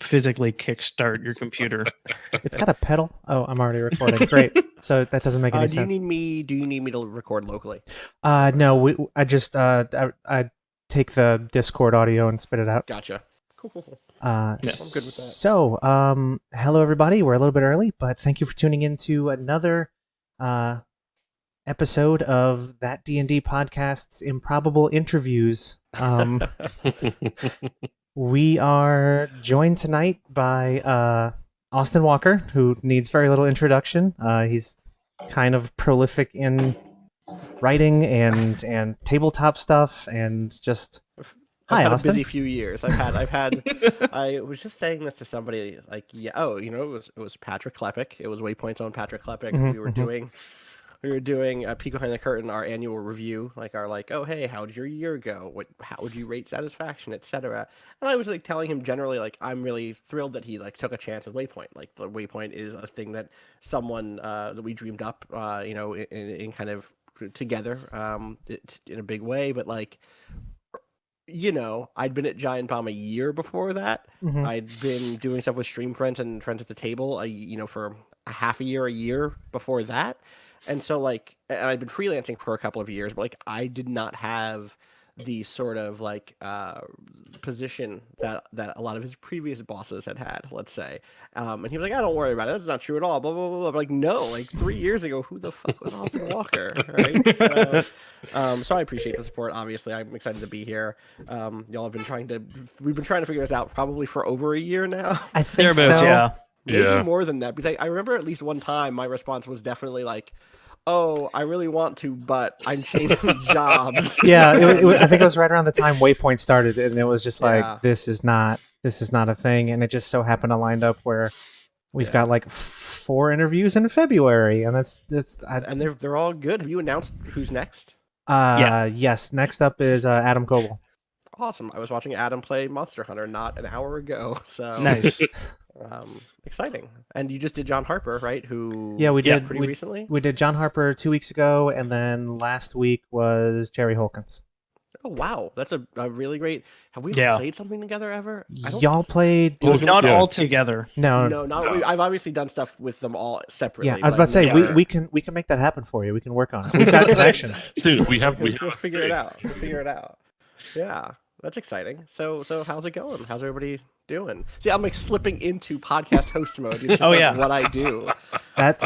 physically kickstart your computer. It's got a pedal. Oh, I'm already recording. Great. So that doesn't make any sense. Do you need me to record locally? No. I just I take the Discord audio and spit it out. Gotcha. Cool. I'm good with that. So, hello everybody. We're a little bit early, but thank you for tuning in to another episode of that D&D podcast's Improbable Interviews. We are joined tonight by Austin Walker, who needs very little introduction. He's kind of prolific in writing and tabletop stuff, and just I've had Austin. A busy few years. I've had. I was just saying this to somebody, like, it was Patrick Klepek. It was Waypoint's own Patrick Klepek. We were doing a peek behind the curtain, our annual review, oh hey, how did your year go? How would you rate satisfaction, etc. And I was telling him generally, I'm really thrilled that he took a chance with Waypoint. The Waypoint is a thing that someone that we dreamed up, in kind of together, in a big way, but I'd been at Giant Bomb a year before that. Mm-hmm. I'd been doing stuff with Stream Friends and Friends at the Table, for a half a year before that. And so, and I'd been freelancing for a couple of years, but, I did not have the sort of, position that a lot of his previous bosses had, let's say. And he was like, don't worry about it. That's not true at all, blah, blah, blah, blah. I'm no, 3 years ago, who the fuck was Austin Walker, right? So I appreciate the support, obviously. I'm excited to be here. Y'all have we've been trying to figure this out probably for over a year now. I think so. Yeah. Maybe more than that, because I remember at least one time my response was definitely oh, I really want to, but I'm changing jobs. Yeah, I think it was right around the time Waypoint started, and it was just this is not a thing, and it just so happened to line up where we've got 4 interviews in February, and and they're all good. Have you announced who's next? Yes. Next up is Adam Coble. Awesome. I was watching Adam play Monster Hunter not an hour ago, so nice. Exciting. And you just did John Harper, right? We did pretty recently. We did John Harper 2 weeks ago, and then last week was Jerry Holkins. Oh wow, that's a really great. Have we played something together ever? Y'all played? It was not all together. No. I've obviously done stuff with them all separately. Yeah, I was about to say we can make that happen for you. We can work on it. We've got connections. Dude, we'll figure it out. Yeah. That's exciting. So how's it going? How's everybody doing? See, I'm slipping into podcast host mode. It's just what I do.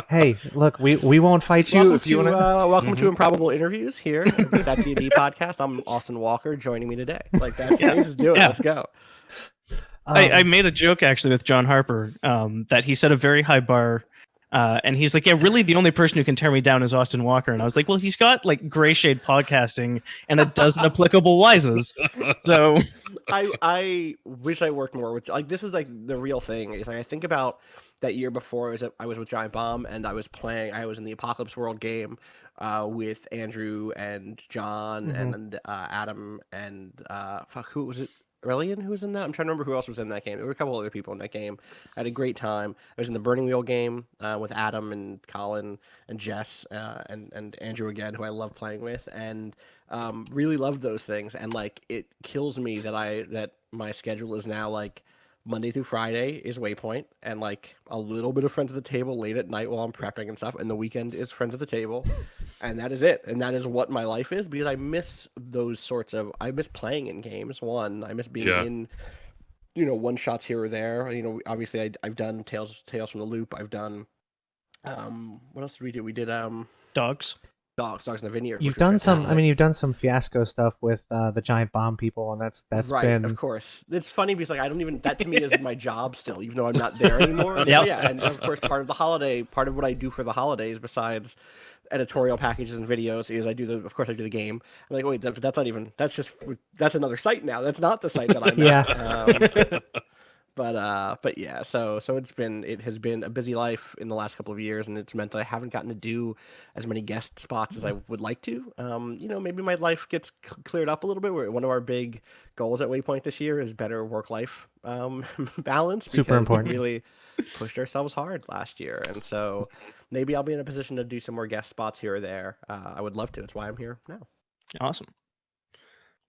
Hey, look, we won't fight you if you want to. Welcome to Improbable Interviews here at that D&D podcast. I'm Austin Walker. Joining me today. Let's just do it. Yeah. Let's go. I made a joke actually with John Harper that he set a very high bar. And he's like, yeah, really the only person who can tear me down is Austin Walker. And I was like, well, he's got Gray Shade podcasting and a dozen applicable wises. So I wish I worked more with, this is the real thing is I think about that year before I was with Giant Bomb and I was in the Apocalypse World game with Andrew and John and Adam and who was it? Aurelian, who was in that? I'm trying to remember who else was in that game. There were a couple other people in that game. I had a great time. I was in the Burning Wheel game with Adam and Colin and Jess and Andrew again, who I love playing with, and really loved those things. And it kills me that my schedule is now Monday through Friday is Waypoint, and a little bit of Friends at the Table late at night while I'm prepping and stuff, and the weekend is Friends at the Table, and that is it. And that is what my life is, because I miss I miss playing in games. I miss being in, one shots here or there. Obviously I've done Tales from the Loop. I've done, what else did we do? We did Dogs in the Vineyard. You've done some. I mean, you've done some fiasco stuff with the Giant Bomb people, and that's right, been. Of course, it's funny because I don't even. That to me is my job still, even though I'm not there anymore. Yeah, and of course, part of what I do for the holidays, besides editorial packages and videos, is I do the game. I'm wait, that's not even. That's another site now. That's not the site that I'm. Yeah. But yeah, so it has been a busy life in the last couple of years, and it's meant that I haven't gotten to do as many guest spots as I would like to. Maybe my life gets cleared up a little bit. One of our big goals at Waypoint this year is better work-life balance. Super important. We really pushed ourselves hard last year, and so maybe I'll be in a position to do some more guest spots here or there. I would love to. That's why I'm here now. Awesome.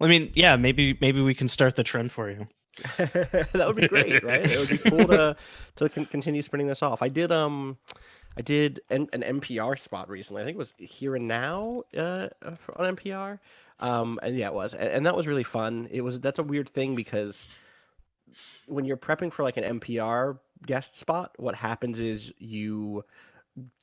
Well, I mean, yeah, maybe we can start the trend for you. That would be great, right? It would be cool to continue spinning this off. I did an NPR spot recently. I think it was Here and Now on NPR. And yeah, it was, and that was really fun. That's a weird thing because when you're prepping for like an NPR guest spot, what happens is you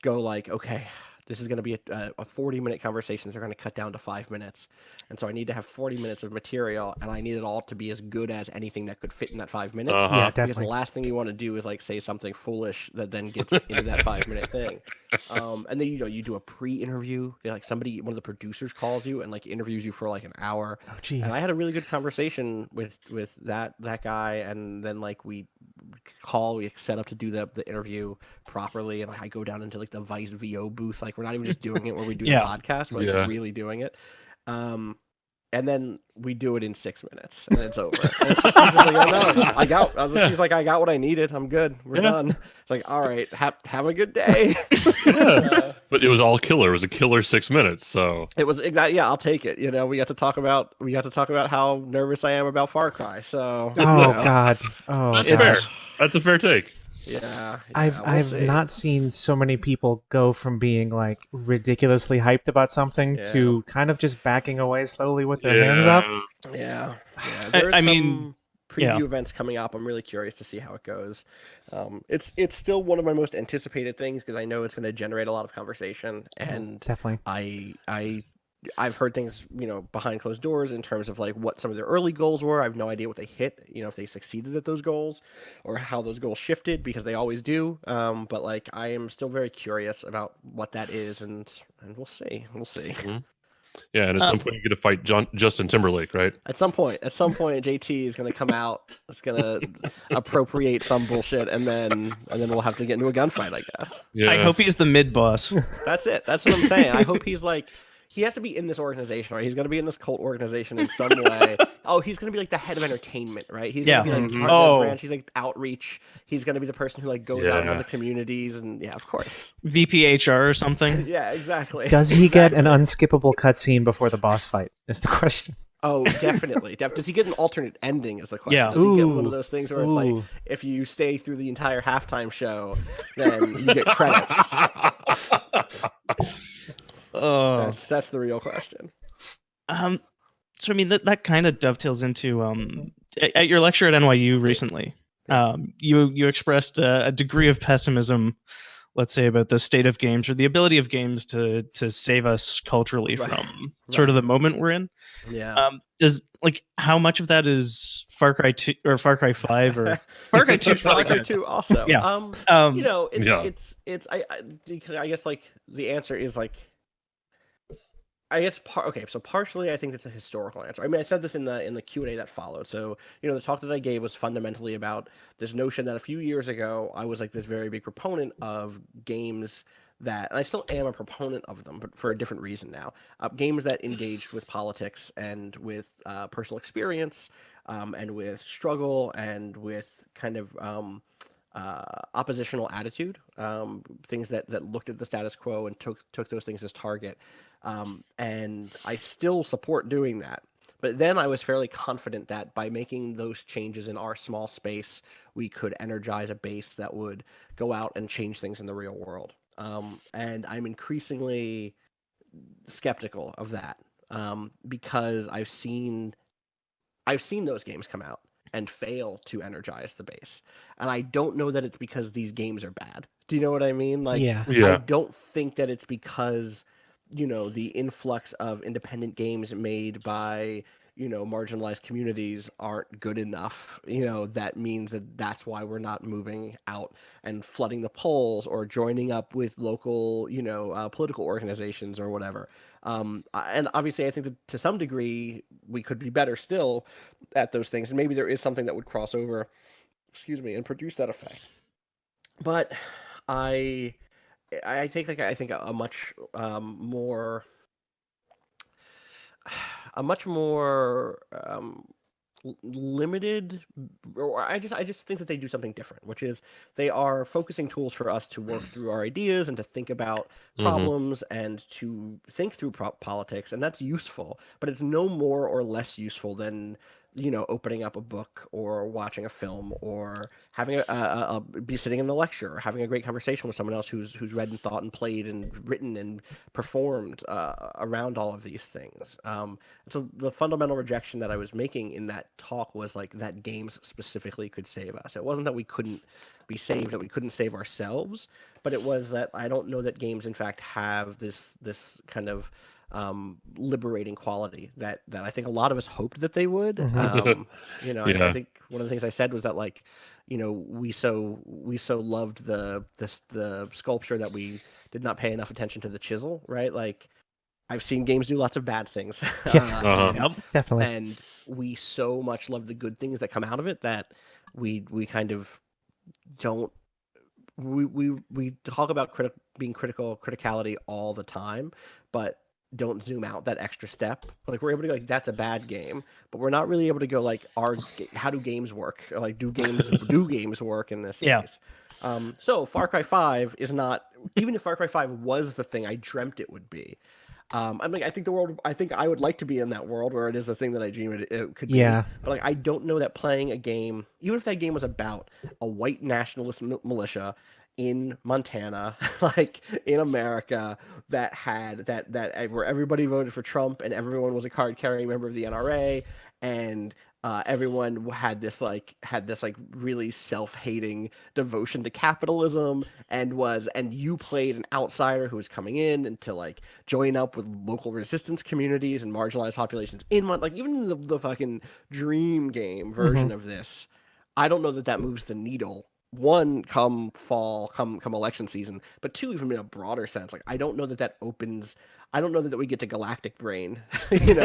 go like, okay, this is going to be a 40-minute conversation. They're going to cut down to 5 minutes. And so I need to have 40 minutes of material, and I need it all to be as good as anything that could fit in that 5 minutes. Yeah, Because the definitely. last thing you want to do is like say something foolish that then gets into that 5 minute thing. And then you do a pre-interview. One of the producers calls you and like interviews you for like an hour. Oh, geez. And I had a really good conversation with that guy, and then like we set up to do the interview properly, and like I go down into like the Vice VO booth, like we're not even just doing it where we do the podcast, but like really doing it. And then we do it in 6 minutes, and it's over. And she's just like, "Oh no, she's like, I got what I needed. I'm good. We're done." It's like, all right, have a good day. But it was all killer. It was a killer 6 minutes. So it was exactly, yeah. I'll take it. We got to talk about how nervous I am about Far Cry. So God, that's fair. That's a fair take. Yeah, I've not seen so many people go from being like ridiculously hyped about something to kind of just backing away slowly with their hands up. Yeah. There's some preview events coming up. I'm really curious to see how it goes. It's still one of my most anticipated things because I know it's going to generate a lot of conversation, and definitely I've heard things, behind closed doors in terms of like what some of their early goals were. I have no idea what they hit, if they succeeded at those goals or how those goals shifted, because they always do. But like, I am still very curious about what that is, and we'll see. Mm-hmm. Yeah, and at some point you get to fight Justin Timberlake, right? At some point, JT is going to come out. It's going to appropriate some bullshit, and then we'll have to get into a gunfight, I guess. Yeah. I hope he's the mid boss. That's it. That's what I'm saying. I hope he's like. He has to be in this organization, right? He's going to be in this cult organization in some way. He's going to be like the head of entertainment, right? He's going to be like part of the branch. He's like outreach. He's going to be the person who like goes out into the communities, and of course. VPHR or something. Yeah, exactly. Does he get an unskippable cutscene before the boss fight? Is the question. Oh, definitely. Does he get an alternate ending is the question. Yeah. Does he get one of those things where it's like, if you stay through the entire halftime show, then you get credits? That's the real question. So I mean that kind of dovetails into at your lecture at NYU recently. You expressed a degree of pessimism, let's say, about the state of games or the ability of games to save us culturally from sort of the moment we're in. Yeah. Does how much of that is Far Cry 2 or Far Cry 5 or Far Cry 2? Far Cry 2 also. Yeah. I guess like the answer is like. I guess so partially I think it's a historical answer. I mean, I said this in the Q&A that followed. So, the talk that I gave was fundamentally about this notion that a few years ago I was like this very big proponent of games and I still am a proponent of them, but for a different reason now. Games that engaged with politics and with personal experience, and with struggle and with kind of oppositional attitude, things that looked at the status quo and took those things as target. And I still support doing that. But then I was fairly confident that by making those changes in our small space, we could energize a base that would go out and change things in the real world. And I'm increasingly skeptical of that, because I've seen those games come out and fail to energize the base. And I don't know that it's because these games are bad. Do you know what I mean? Like, I don't think that it's because, the influx of independent games made by, marginalized communities aren't good enough. That means that's why we're not moving out and flooding the polls or joining up with local, political organizations or whatever. And obviously I think that to some degree we could be better still at those things. And maybe there is something that would cross over, and produce that effect. But I think a much more limited, or I just think that they do something different, which is they are focusing tools for us to work through our ideas and to think about problems and to think through politics, and that's useful, but it's no more or less useful than opening up a book or watching a film or having be sitting in the lecture or having a great conversation with someone else who's read and thought and played and written and performed around all of these things. So the fundamental rejection that I was making in that talk was like that games specifically could save us. It wasn't that we couldn't be saved, that we couldn't save ourselves, but it was that I don't know that games in fact have this kind of liberating quality that I think a lot of us hoped that they would. I Yeah. think one of the things I said was that like, we so loved the sculpture that we did not pay enough attention to the chisel, right? Like I've seen games do lots of bad things, Yeah. Uh-huh. Yep. Definitely. and we so much love the good things that come out of it that we kind of don't we talk about being criticality all the time, but don't zoom out that extra step. Like we're able to go like that's a bad game, but we're not really able to go like how do games work? Or, like do games work in this Yeah. case? So Far Cry 5 is not, even if Far Cry 5 was the thing I dreamt it would be. I mean, I think I would like to be in that world where it is the thing that I dream it could be. Yeah. But like, I don't know that playing a game, even if that game was about a white nationalist militia in Montana, like in America, that had where everybody voted for Trump and everyone was a card carrying member of the NRA, and everyone had this like really self-hating devotion to capitalism, and you played an outsider who was coming in and to like join up with local resistance communities and marginalized populations like even the fucking dream game version Mhm. of this. I don't know that that moves the needle. One, come fall, come election season, but two, even in a broader sense, like I don't know that that opens. I don't know that we get to galactic brain, through. It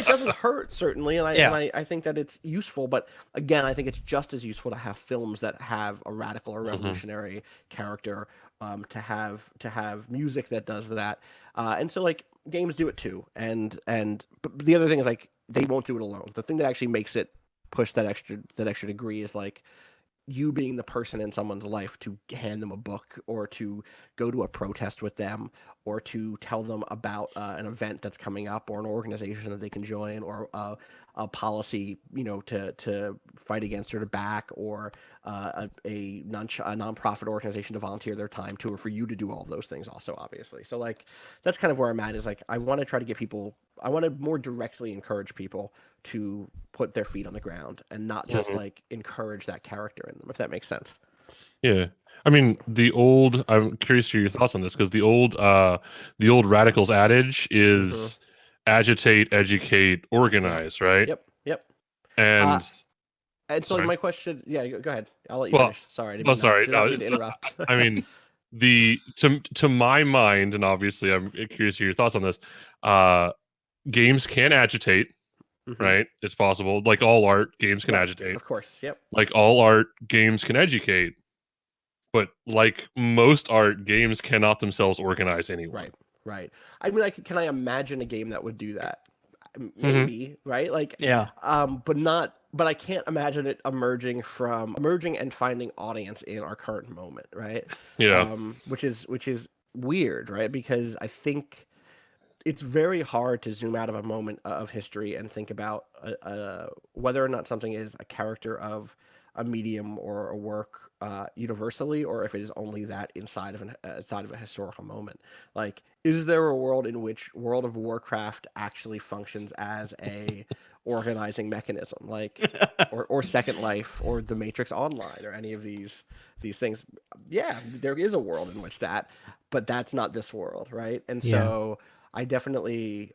doesn't hurt certainly, and Yeah. I think that it's useful. But again, I think it's just as useful to have films that have a radical or revolutionary character, to have music that does that, and so like games do it too. But the other thing is like they won't do it alone. The thing that actually makes it push that extra degree is like you being the person in someone's life to hand them a book or to go to a protest with them or to tell them about an event that's coming up or an organization that they can join or a policy, to fight against or to back, or a nonprofit organization to volunteer their time to, or for you to do all of those things also, obviously. So like that's kind of where I'm at, is like I want to try to get people, I want to more directly encourage people to put their feet on the ground and not just like encourage that character in them, if that makes sense. Yeah. I mean, I'm curious to hear your thoughts on this, because the old radicals adage Mm-hmm. is agitate, educate, Yep. organize, right? Yep. Uh, And and so like sorry. my question, yeah, go ahead. I'll let you Well, finish. Sorry, sorry. did No, not mean to interrupt. I mean, to my mind, and obviously I'm curious to hear your thoughts on this. Uh, Games can agitate, Mm-hmm. right? It's possible. Like all art, games can Right. agitate. Of course. Yep. Like all art, games can educate. But like most art, games cannot themselves organize anyone. Right. Right. I mean, can I imagine a game that would do that? Hmm. Maybe, right? Like, Yeah. but not. But I can't imagine it emerging and finding audience in our current moment, right? Yeah. Which is weird, right? Because I think it's very hard to zoom out of a moment of history and think about whether or not something is a character of a medium or a work universally, or if it is only that inside of a historical moment. Like, is there a world in which World of Warcraft actually functions as a organizing mechanism, like, or Second Life or The Matrix Online or any of these things? Yeah, there is a world in which that, but that's not this world, right? And Yeah. so I definitely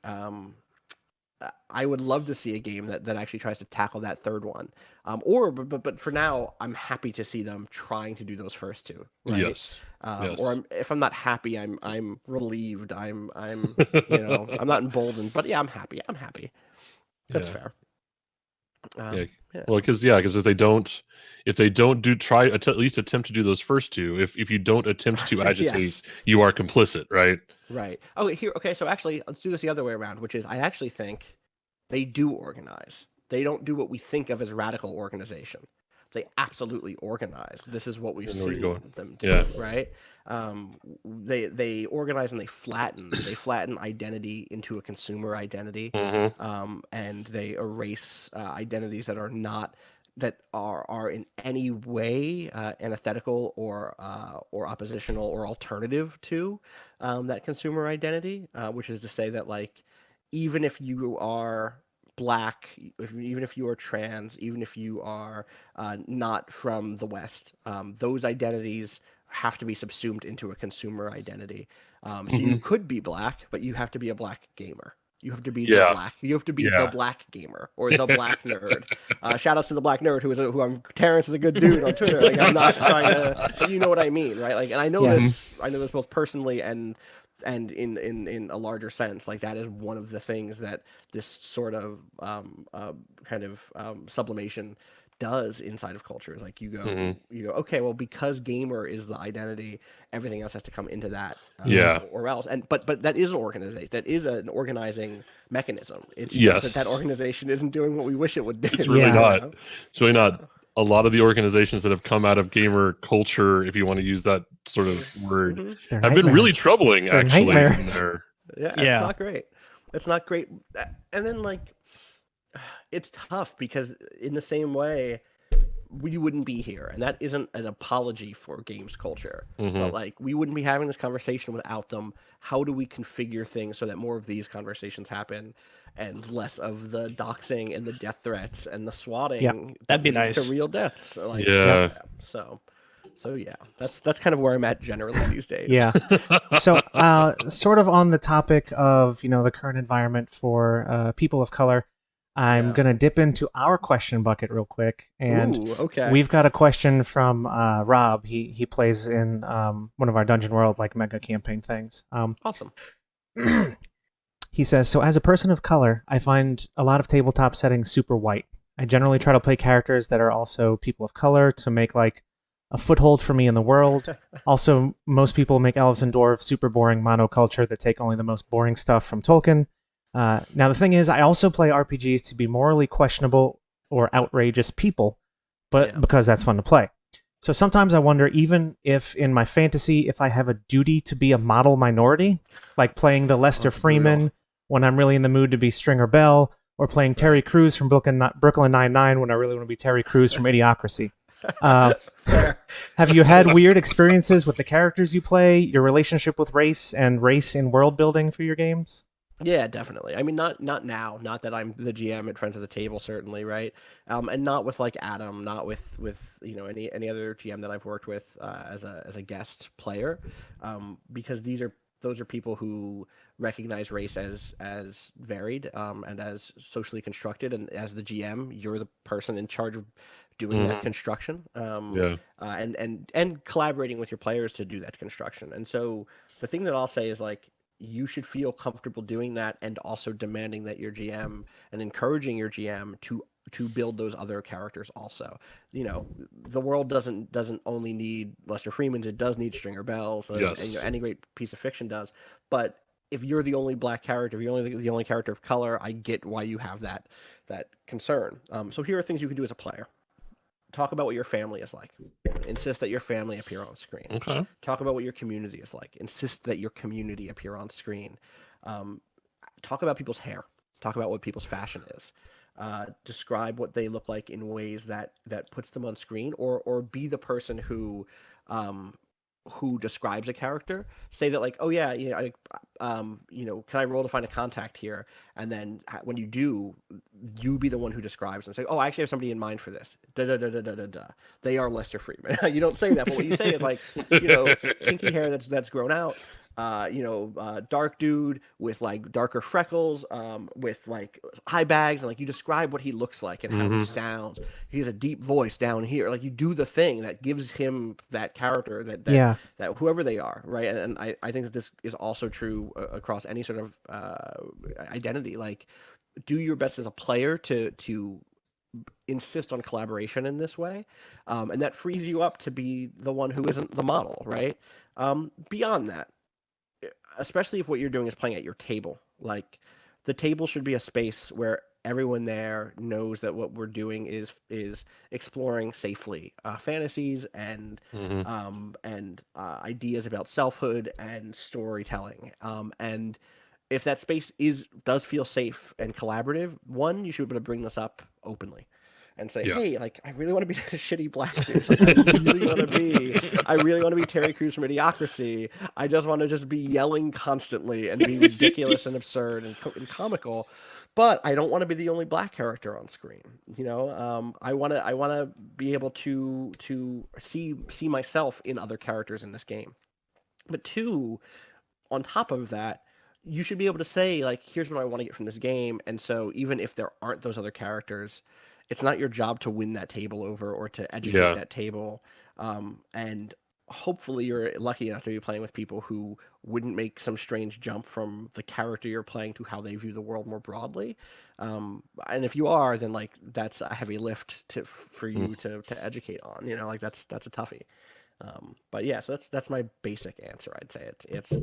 I would love to see a game that actually tries to tackle that third one. But for now, I'm happy to see them trying to do those first two, right? Yes. Or Yes. if I'm not happy, I'm relieved. I'm not emboldened, but yeah, I'm happy. I'm happy. That's Yeah. fair. Yeah. Yeah. Well, because if they don't at least attempt to do those first two, if you don't attempt to agitate, Yes. you are complicit, right? Right. Oh, here. Okay. So actually, let's do this the other way around, which is I actually think they do organize. They don't do what we think of as radical organization. they absolutely organize. This is what we've I know where you're seen going. them do, Yeah. right? They organize and they flatten identity into a consumer identity, and they erase identities that are in any way antithetical or oppositional or alternative to that consumer identity, which is to say that like even if you are black, even if you are trans, even if you are not from the West, those identities have to be subsumed into a consumer identity. So you could be black, but you have to be a black gamer. You have to be the Yeah. black. You have to be the Yeah. black gamer or the black nerd. Shout outs to the black nerd who I'm. Terrence is a good dude on Twitter. Like I'm not trying to, but you know what I mean, right? Like, and I know this. I know this both personally and in a larger sense. Like that is one of the things that this sort of kind of sublimation does inside of culture. Is like you go okay, well, because gamer is the identity, everything else has to come into that or else. And but that is an organization, that is an organizing mechanism. It's just that organization isn't doing what we wish it would do. It's really not. It's really not. A lot of the organizations that have come out of gamer culture, if you want to use that sort of word, have been really troubling. They're actually, nightmares. It's not great. It's not great. And then like it's tough because in the same way we wouldn't be here, and that isn't an apology for games culture, but like we wouldn't be having this conversation without them. How do we configure things so that more of these conversations happen and less of the doxing and the death threats and the swatting that'd be leads nice to real deaths? Like, so yeah, that's kind of where I'm at generally these days. So sort of on the topic of the current environment for people of color, I'm going to dip into our question bucket real quick. And we've got a question from Rob. He plays in one of our Dungeon World like mega campaign things. Awesome. He says, so as a person of color, I find a lot of tabletop settings super white. I generally try to play characters that are also people of color to make like a foothold for me in the world. Also, most people make elves and dwarves super boring monoculture that take only the most boring stuff from Tolkien. Now, the thing is, I also play RPGs to be morally questionable or outrageous people, but because that's fun to play. So sometimes I wonder, even if in my fantasy, if I have a duty to be a model minority, like playing the Lester Freeman when I'm really in the mood to be Stringer Bell, or playing Terry Crews from Brooklyn Nine-Nine when I really want to be Terry Crews from Idiocracy. Have you had weird experiences with the characters you play, your relationship with race, and race in world building for your games? Yeah, definitely. I mean, not now. Not that I'm the GM at Friends of the Table, certainly, right? And not with like Adam, not with any other GM that I've worked with as a guest player, because those are people who recognize race as varied and as socially constructed, and as the GM, you're the person in charge of doing that construction, and collaborating with your players to do that construction. And so the thing that I'll say is like, you should feel comfortable doing that, and also demanding that your GM and encouraging your GM to build those other characters also. The world doesn't only need Lester Freemans, it does need Stringer Bells, and any great piece of fiction does. But if you're the only black character, if you're only the only character of color, I get why you have that concern. So here are things you can do as a player. Talk about what your family is like. Insist that your family appear on screen. Okay. Talk about what your community is like. Insist that your community appear on screen. Talk about people's hair. Talk about what people's fashion is. Describe what they look like in ways that puts them on screen, or be the person who describes a character. Say that like, oh yeah, can I roll to find a contact here? And then when you do, you be the one who describes them. Say, oh, I actually have somebody in mind for this. Da da da da da da da. They are Lester Freeman. You don't say that, but what you say is like, kinky hair that's grown out. Dark dude with like darker freckles, with like eye bags, and like you describe what he looks like and how he sounds. He has a deep voice down here. Like you do the thing that gives him that character that whoever they are, right? And I think that this is also true across any sort of identity. Like, do your best as a player to insist on collaboration in this way, and that frees you up to be the one who isn't the model, right? Beyond that, especially if what you're doing is playing at your table, like the table should be a space where everyone there knows that what we're doing is exploring safely fantasies and ideas about selfhood and storytelling. And if that space does feel safe and collaborative, one, you should be able to bring this up openly and say, hey, like, I really want to be a shitty black dude. Like, I really want to be Terry Crews from Idiocracy. I just want to just be yelling constantly and be ridiculous and absurd and comical. But I don't want to be the only black character on screen. You know, I want to be able to see myself in other characters in this game. But two, on top of that, you should be able to say, like, here's what I want to get from this game. And so even if there aren't those other characters, it's not your job to win that table over or to educate that table. And hopefully you're lucky enough to be playing with people who wouldn't make some strange jump from the character you're playing to how they view the world more broadly. And if you are, then like that's a heavy lift for you to educate on. You know, like that's a toughie. But yeah, so that's my basic answer. I'd say it's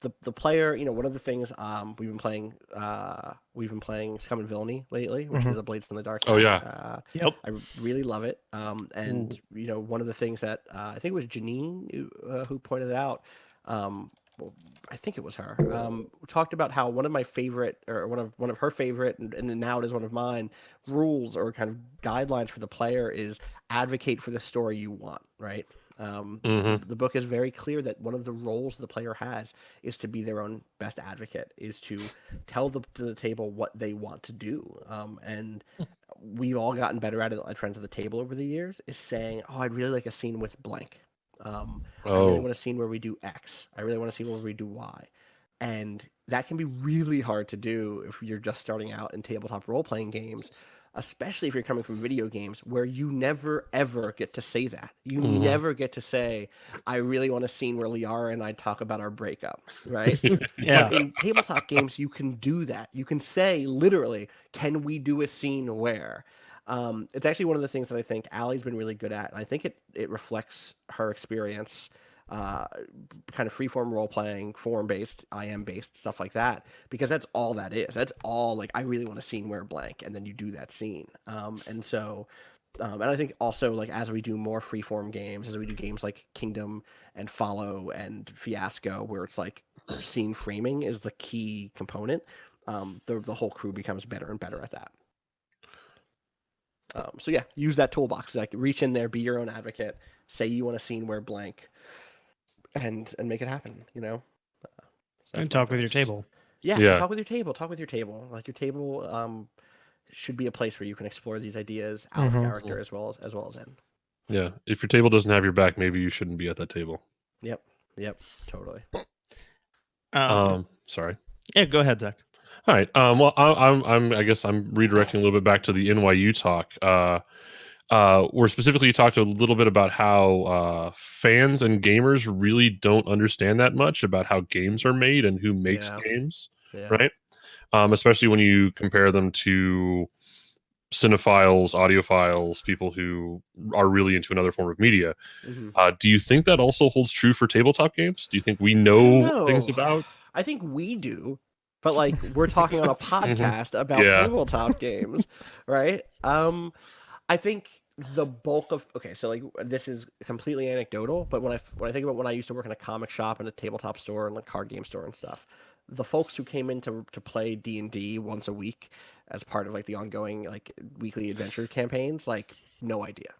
the player. You know, one of the things we've been playing Scum and Villainy lately, which is a Blades in the Dark. Oh yeah. Yep. I really love it. And you know, one of the things that I think it was Janine who pointed out. Well, I think it was her. Talked about how one of my favorite, or one of her favorite, and now it is one of mine, rules or kind of guidelines for the player is advocate for the story you want. Right. The book is very clear that one of the roles the player has is to be their own best advocate, is to tell to the table what they want to do. And we've all gotten better at it at Friends of the Table over the years, is saying, oh, I'd really like a scene with blank. I really want a scene where we do X. I really want a scene where we do Y. And that can be really hard to do if you're just starting out in tabletop role-playing games, especially if you're coming from video games where you never, ever get to say that. You never get to say, I really want a scene where Liara and I talk about our breakup, right? Yeah. But in tabletop games, you can do that. You can say, literally, can we do a scene where? It's actually one of the things that I think Allie's been really good at, and I think it reflects her experience, kind of freeform role-playing, form-based, IM-based, stuff like that, because that's all that is. That's all, like, I really want a scene where blank, and then you do that scene. And so, and I think also, like, as we do more freeform games, as we do games like Kingdom and Follow and Fiasco, where it's like scene framing is the key component, the whole crew becomes better and better at that. So yeah, use that toolbox. Like, reach in there, be your own advocate, say you want a scene where blank, and make it happen. You know, and talk with your table. Yeah, talk with your table. Talk with your table. Like, your table should be a place where you can explore these ideas out of character as well as in. Yeah, if your table doesn't have your back, maybe you shouldn't be at that table. Yep, totally. Sorry. Yeah, go ahead, Zach. All right. Well, I guess I'm redirecting a little bit back to the NYU talk. Where specifically you talked a little bit about how fans and gamers really don't understand that much about how games are made and who makes games, right? Especially when you compare them to cinephiles, audiophiles, people who are really into another form of media. Do you think that also holds true for tabletop games? Do you think we know things about? I think we do. But, like, we're talking on a podcast about tabletop games, right? I think the bulk of so, like, this is completely anecdotal, but when I think about when I used to work in a comic shop and a tabletop store and a card game store and stuff, the folks who came in to play D&D once a week as part of, like, the ongoing, like, weekly adventure campaigns, like, no idea.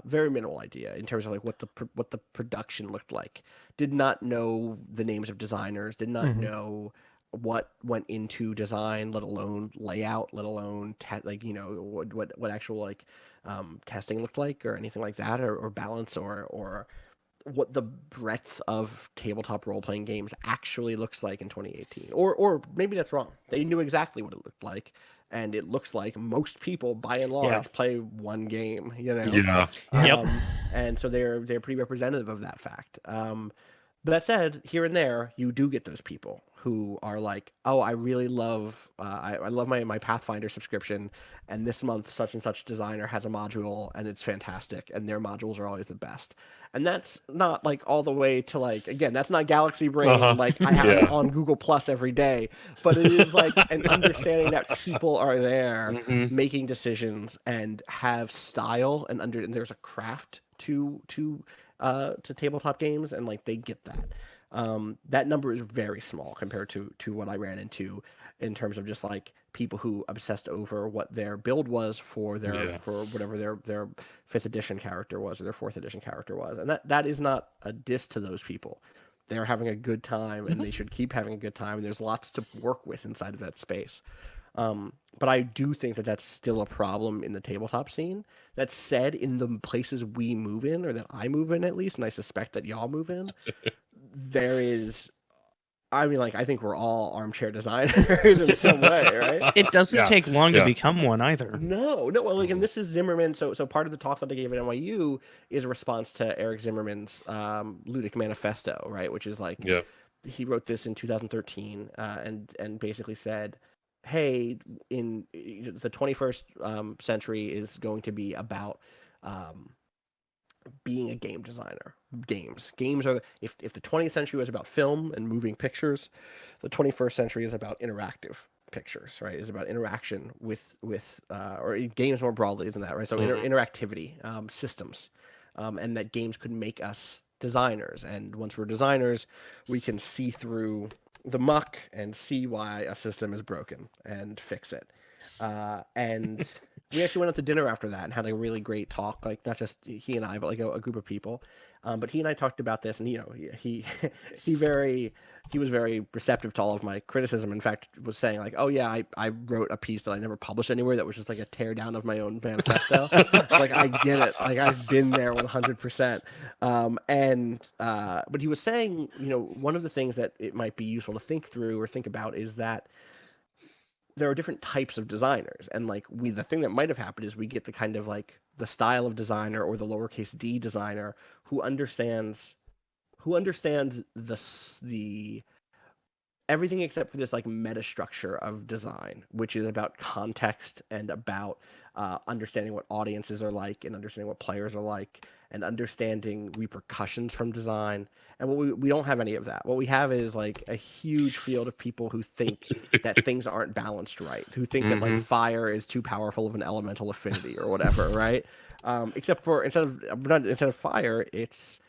Very minimal idea in terms of, like, what the production looked like. Did not know the names of designers, did not know what went into design, let alone layout, let alone what actual, like, testing looked like, or anything like that, or balance, or what the breadth of tabletop role-playing games actually looks like in 2018. Or maybe that's wrong. They knew exactly what it looked like, and it looks like most people, by and large, play one game, you know? And so they're pretty representative of that fact. But that said, here and there, you do get those people who are like, oh, I really love, I love my Pathfinder subscription, and this month such and such designer has a module, and it's fantastic, and their modules are always the best. And that's not like all the way to like, again, that's not Galaxy Brain, like I'm on Google Plus every day, but it is like an understanding that people are there making decisions and have style and there's a craft to tabletop games, and like they get that. That number is very small compared to what I ran into in terms of just like people who obsessed over what their build was for their for whatever their 5th edition character was or their 4th edition character was, and that is not a diss to those people. They're having a good time, and they should keep having a good time. And there's lots to work with inside of that space. But I do think that that's still a problem in the tabletop scene. That said, in the places we move in, or that I move in at least, and I suspect that y'all move in, there is, I mean, like, I think we're all armchair designers in some way, right? It doesn't take long to become one either. No, well, like, and this is Zimmerman. So part of the talk that I gave at NYU is a response to Eric Zimmerman's Ludic Manifesto, right? Which is like, he wrote this in 2013, and basically said, hey, in the 21st century is going to be about being a game designer. Games are, if the 20th century was about film and moving pictures, the 21st century is about interactive pictures, right? Is about interaction with or games more broadly than that, right? So interactivity, systems, and that games could make us designers. And once we're designers, we can see through the muck and see why a system is broken and fix it. And we actually went out to dinner after that and had a really great talk, like not just he and I, but like a group of people. But he and I talked about this, and he was very receptive to all of my criticism. In fact, was saying like, oh yeah, I wrote a piece that I never published anywhere that was just like a tear down of my own manifesto. Like, I get it, like I've been there 100%. But he was saying, one of the things that it might be useful to think through or think about is that there are different types of designers, and like the thing that might have happened is we get the kind of like the style of designer or the lowercase d designer who understands the everything except for this like meta structure of design, which is about context and about understanding what audiences are like and understanding what players are like and understanding repercussions from design. And what we don't have any of that. What we have is like a huge field of people who think that things aren't balanced right, who think that like fire is too powerful of an elemental affinity or whatever, right? Except for instead of fire, it's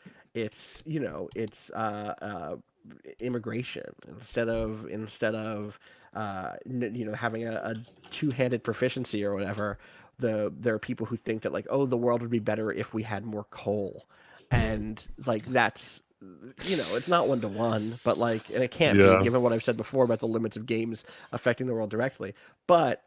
immigration. Instead of having a two-handed proficiency or whatever, there are people who think that like, oh, the world would be better if we had more coal, and like that's it's not 1-to-1, but like, and it can't be, given what I've said before about the limits of games affecting the world directly. But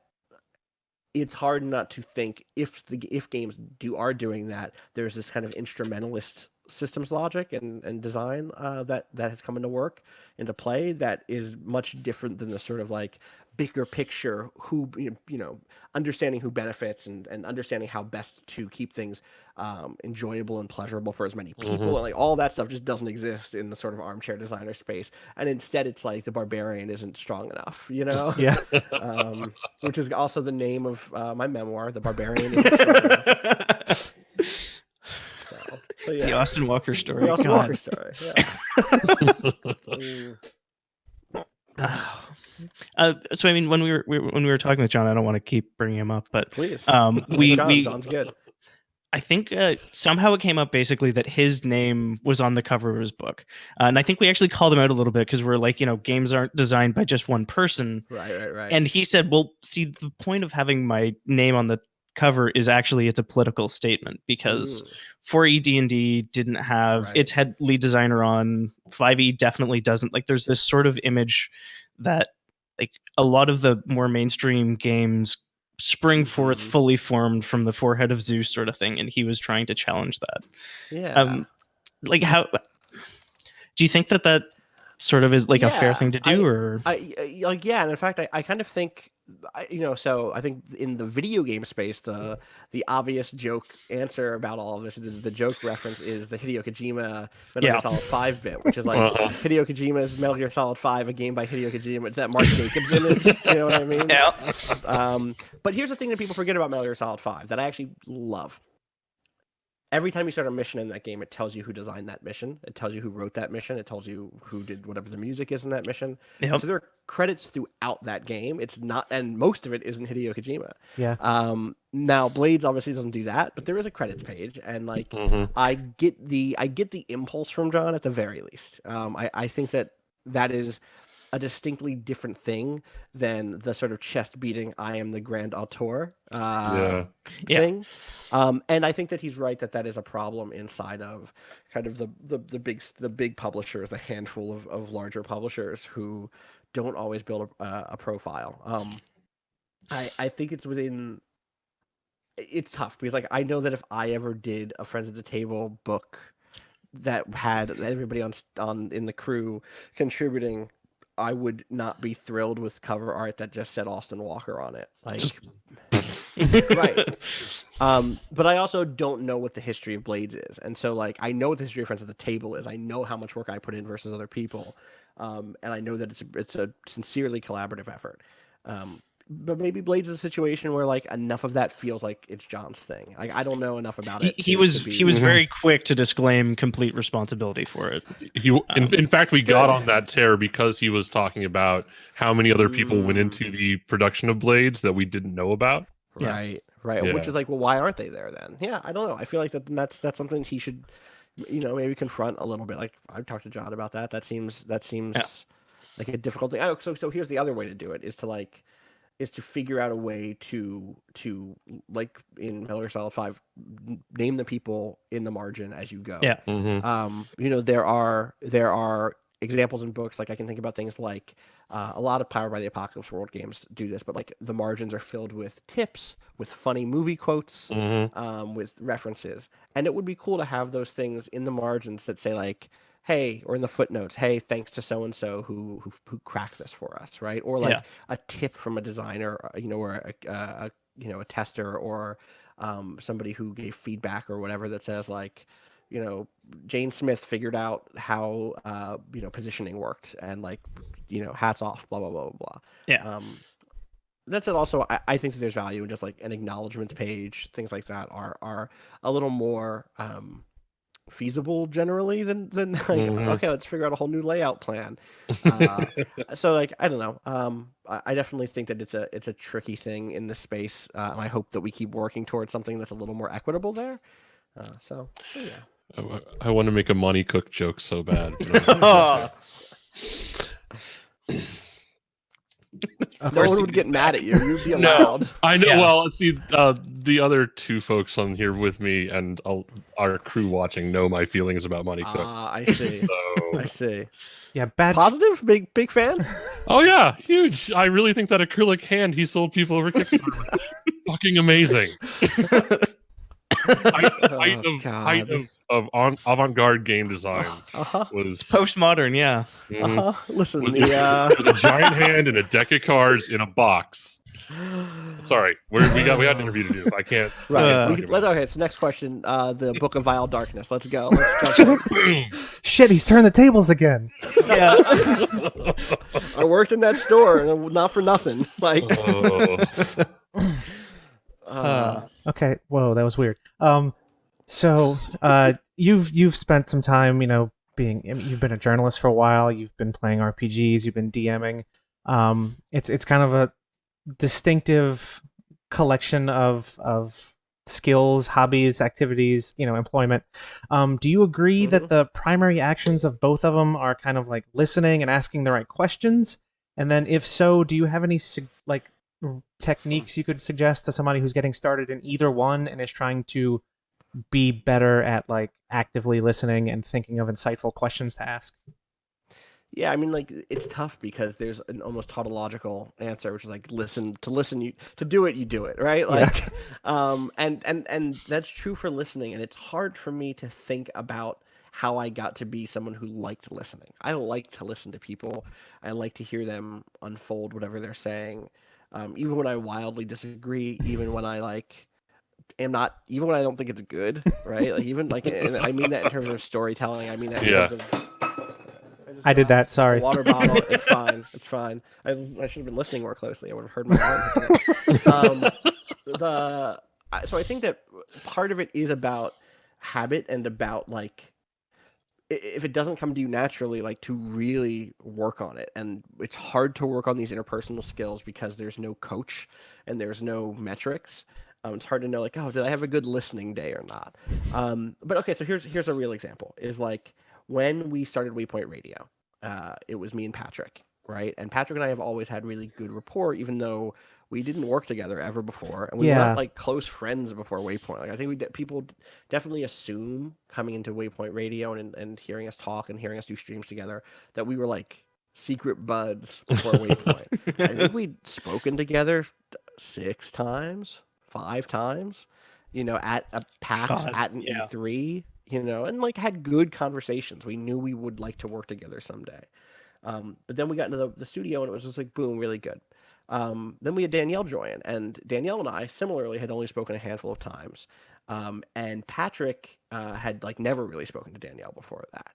it's hard not to think if games are doing that, there's this kind of instrumentalist systems logic and design that has come into play that is much different than the sort of like bigger picture, who understanding who benefits and understanding how best to keep things enjoyable and pleasurable for as many people, and like all that stuff just doesn't exist in the sort of armchair designer space. And instead it's like the barbarian isn't strong enough, which is also the name of my memoir, The Barbarian Isn't Strong Enough. So yeah. The Austin Walker story. The Austin Walker story. Yeah. So I mean, when we were talking with John, I don't want to keep bringing him up, but please, John's good. I think somehow it came up basically that his name was on the cover of his book, and I think we actually called him out a little bit because we're like, games aren't designed by just one person, right. And he said, well, see, the point of having my name on the cover is actually it's a political statement, because 4E D&D didn't have its head lead designer on. 5E definitely doesn't. Like, there's this sort of image that like a lot of the more mainstream games spring forth fully formed from the forehead of Zeus sort of thing, and he was trying to challenge that. Yeah. Like, how do you think that sort of is like a fair Yeah, thing to do, or like yeah, and in fact, I kind of think, so I think in the video game space, the obvious joke answer about all of this, the joke reference is the Hideo Kojima Metal Gear Solid 5 bit, which is like Hideo Kojima's Metal Gear Solid 5, a game by Hideo Kojima. It's that Mark Jacobs image, you know what I mean? Yeah. But here's the thing that people forget about Metal Gear Solid 5 that I actually love. Every time you start a mission in that game, it tells you who designed that mission. It tells you who wrote that mission. It tells you who did whatever the music is in that mission. Yep. And so there are credits throughout that game. It's not, and most of it isn't Hideo Kojima. Yeah. Now Blades obviously doesn't do that, but there is a credits page, and like I get the impulse from John at the very least. I think that is a distinctly different thing than the sort of chest beating "I am the grand auteur" thing. And I think that he's right that is a problem inside of kind of the big publishers, the handful of larger publishers who don't always build a profile. I think it's tough because like I know that if I ever did a Friends at the Table book that had everybody on in the crew contributing, I would not be thrilled with cover art that just said Austin Walker on it. Like, right. But I also don't know what the history of Blades is. And so, like, I know what the history of Friends at the Table is. I know how much work I put in versus other people. And I know that it's a sincerely collaborative effort. But maybe Blades is a situation where like enough of that feels like it's John's thing. Like I don't know enough about it. He was very quick to disclaim complete responsibility for it. In fact, we got on that tear because he was talking about how many other people went into the production of Blades that we didn't know about. Right. Yeah. Which is like, well, why aren't they there then? Yeah, I don't know. I feel like that's something he should, maybe confront a little bit. Like I've talked to John about that. That seems like a difficult thing. So here's the other way to do it is to figure out a way to like in Metal Gear Solid 5 name the people in the margin as you go. Yeah. There are examples in books, like I can think about things like a lot of Powered by the Apocalypse World games do this, but like the margins are filled with tips, with funny movie quotes, with references. And it would be cool to have those things in the margins that say like, hey, or in the footnotes, hey, thanks to so and so who cracked this for us, right? Or like a tip from a designer, or a tester, or somebody who gave feedback or whatever that says like, Jane Smith figured out how positioning worked, and like, hats off, blah blah blah blah blah. Yeah. That's it. Also, I think that there's value in just like an acknowledgments page. Things like that are a little more feasible generally than like, okay, let's figure out a whole new layout plan. So like I don't know. I definitely think that it's a tricky thing in this space, and I hope that we keep working towards something that's a little more equitable there. So yeah. I want to make a Monty Cook joke so bad. No one would get mad at you. You'd be allowed. I know. Yeah. Well, let's see. The other two folks on here with me and our crew watching know my feelings about Monty Cook. I see. I see. Yeah, bad. Positive? Big fan? Oh yeah, huge. I really think that acrylic hand he sold people over Kickstarter was fucking amazing. height of avant-garde game design was it's postmodern, yeah. Listen, with a giant hand and a deck of cards in a box. Sorry, we got an interview to do. I can't. Right. Okay. So next question, the Book of Vile Darkness. Let's go. Let's jump in. Shit, he's turned the tables again. Yeah. I worked in that store, and not for nothing. Like. Okay. Whoa, that was weird. So you've spent some time, you've been a journalist for a while. You've been playing RPGs. You've been DMing. It's kind of a distinctive collection of skills, hobbies, activities, employment. Do you agree that the primary actions of both of them are kind of like listening and asking the right questions? And then, if so, do you have any techniques you could suggest to somebody who's getting started in either one and is trying to be better at like actively listening and thinking of insightful questions to ask? Yeah, I mean, like, it's tough because there's an almost tautological answer, which is like to do it, you do it, right? Like, and that's true for listening, and it's hard for me to think about how I got to be someone who liked listening. I like to listen to people. I like to hear them unfold whatever they're saying, even when I wildly disagree, even when I am not, even when I don't think it's good, right? Like even like, and I mean that in terms of storytelling. I mean that in terms of. I did that. Sorry. A water bottle. It's fine. It's fine. I should have been listening more closely. I would have heard my alarm hitting it. So I think that part of it is about habit and about like if it doesn't come to you naturally, like to really work on it. And it's hard to work on these interpersonal skills because there's no coach and there's no metrics. It's hard to know like, oh, did I have a good listening day or not? But okay, so here's a real example. Is like when we started Waypoint Radio, it was me and Patrick, right? And Patrick and I have always had really good rapport, even though we didn't work together ever before, and we weren't like close friends before Waypoint. Like I think people definitely assume coming into Waypoint Radio and hearing us talk and hearing us do streams together that we were like secret buds before Waypoint. I think we'd spoken together 6 times, 5 times, at a PAX, at an E3, and like had good conversations. We knew we would like to work together someday. But then we got into the studio and it was just like, boom, really good. Then we had Danielle join, and Danielle and I similarly had only spoken a handful of times. And Patrick had like never really spoken to Danielle before that.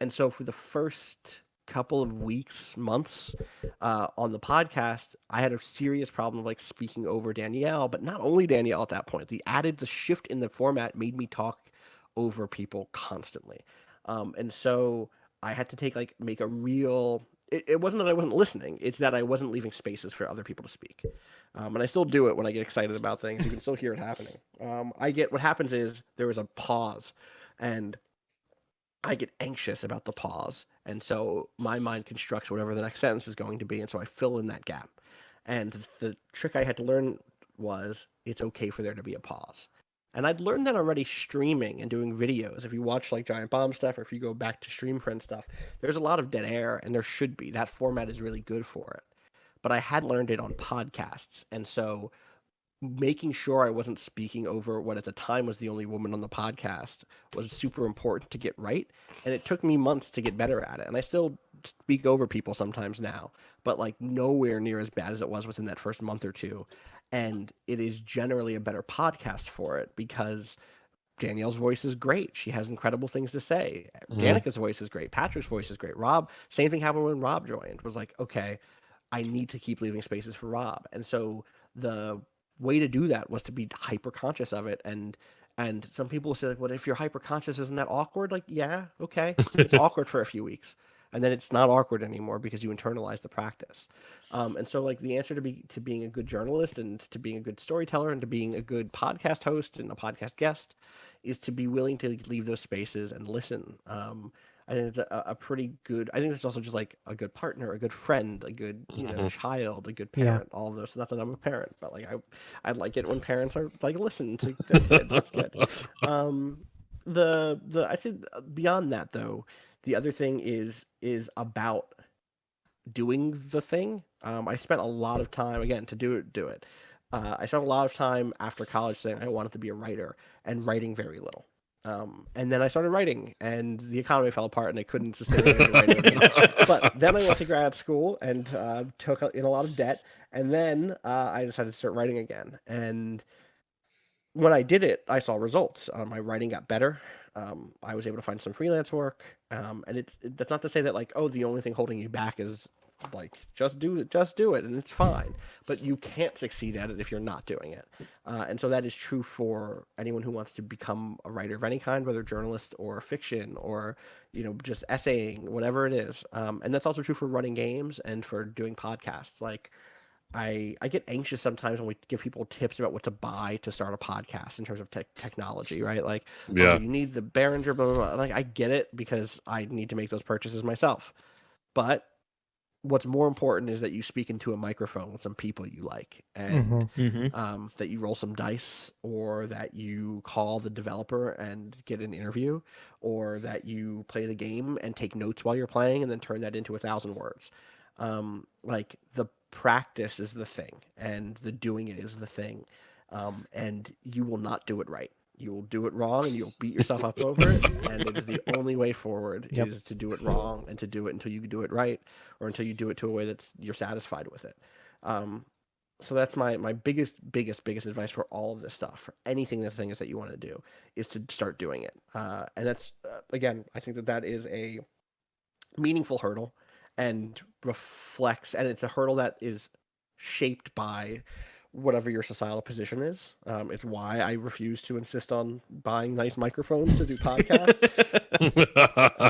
And so for the first couple of weeks, months on the podcast, I had a serious problem of like speaking over Danielle, but not only Danielle at that point. The shift in the format made me talk over people constantly. And so I had to make a real. It wasn't that I wasn't listening; it's that I wasn't leaving spaces for other people to speak. And I still do it when I get excited about things. You can still hear it happening. What happens is there was a pause, and I get anxious about the pause, and so my mind constructs whatever the next sentence is going to be, and so I fill in that gap. And the trick I had to learn was it's okay for there to be a pause. And I'd learned that already streaming and doing videos. If you watch like Giant Bomb stuff, or if you go back to Stream Friend stuff, there's a lot of dead air, and there should be. That format is really good for it. But I had learned it on podcasts, and so making sure I wasn't speaking over what at the time was the only woman on the podcast was super important to get right. And it took me months to get better at it. And I still speak over people sometimes now, but like nowhere near as bad as it was within that first month or two. And it is generally a better podcast for it because Danielle's voice is great. She has incredible things to say. Danica's voice is great. Patrick's voice is great. Rob, same thing happened when Rob joined. Was like, okay, I need to keep leaving spaces for Rob. And so the way to do that was to be hyper conscious of it. And some people say like, well, if you're hyper conscious, isn't that awkward? Like, yeah, okay. It's awkward for a few weeks. And then it's not awkward anymore because you internalize the practice. And so like the answer to being a good journalist and to being a good storyteller and to being a good podcast host and a podcast guest is to be willing to leave those spaces and listen. I think it's a pretty good. I think it's also just like a good partner, a good friend, a good child, a good parent. All of those. Not that I'm a parent, but like I like it when parents are like listen to their kids. It's good. I'd say beyond that though, the other thing is about doing the thing. I spent a lot of time again to do it. I spent a lot of time after college saying I wanted to be a writer and writing very little. And then I started writing, and the economy fell apart, and I couldn't sustain it as a writer anymore. But then I went to grad school and took in a lot of debt, and then I decided to start writing again. And when I did it, I saw results. My writing got better. I was able to find some freelance work, and that's not to say that like, oh, the only thing holding you back is like just do it, and it's fine. But you can't succeed at it if you're not doing it. And so that is true for anyone who wants to become a writer of any kind, whether journalist or fiction or just essaying, whatever it is. And that's also true for running games and for doing podcasts. Like I get anxious sometimes when we give people tips about what to buy to start a podcast in terms of technology, right? Like, oh, you need the Behringer, blah, blah, blah. Like, I get it because I need to make those purchases myself. But what's more important is that you speak into a microphone with some people you like and that you roll some dice or that you call the developer and get an interview or that you play the game and take notes while you're playing and then turn that into 1,000 words. Like the practice is the thing and the doing it is the thing. And you will not do it right. You will do it wrong and you'll beat yourself up over it. And it is the only way forward is to do it wrong and to do it until you do it right, or until you do it to a way that's you're satisfied with it. So that's my biggest advice for all of this stuff, for anything the thing is that you want to do, is to start doing it. And that's again, I think that is a meaningful hurdle and reflects, and it's a hurdle that is shaped by whatever your societal position is. It's why I refuse to insist on buying nice microphones to do podcasts.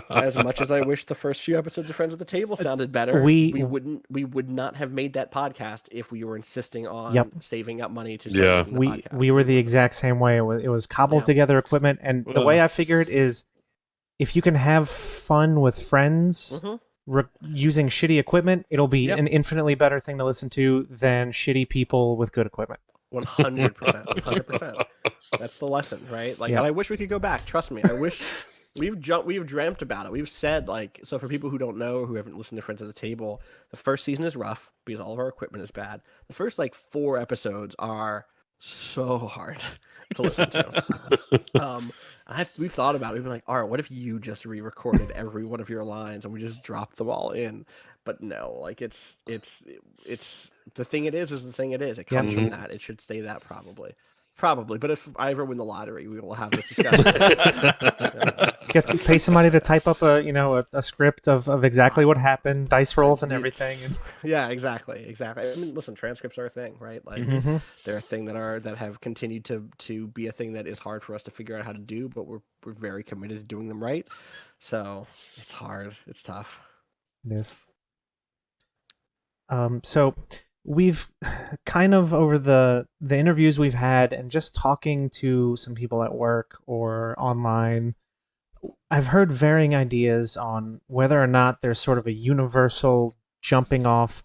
As much as I wish the first few episodes of Friends at the Table sounded better, we would not have made that podcast if we were insisting on saving up money to start making the podcast. We were the exact same way. It was cobbled together equipment, and the way I figured is, if you can have fun with friends using shitty equipment, it'll be an infinitely better thing to listen to than shitty people with good equipment. 100%. 100%. That's the lesson, right? Like, and I wish we could go back. Trust me. I wish we've dreamt about it. We've said, like, so for people who don't know, who haven't listened to Friends at the Table, the first season is rough because all of our equipment is bad. The first, like, 4 episodes are so hard to listen to. We've thought about it. We've been like, all right, what if you just re-recorded every one of your lines and we just dropped them all in? But no, like it's the thing it is the thing it is. It comes from that. It should stay that probably. But if I ever win the lottery, we will have this discussion. Pay somebody to type up a script of exactly what happened, dice rolls and everything. Yeah, exactly. I mean, listen, transcripts are a thing, right? Like they're a thing that have continued to be a thing that is hard for us to figure out how to do, but we're very committed to doing them right. So it's hard. It's tough. It is. So we've kind of, over the interviews we've had and just talking to some people at work or online, I've heard varying ideas on whether or not there's sort of a universal jumping off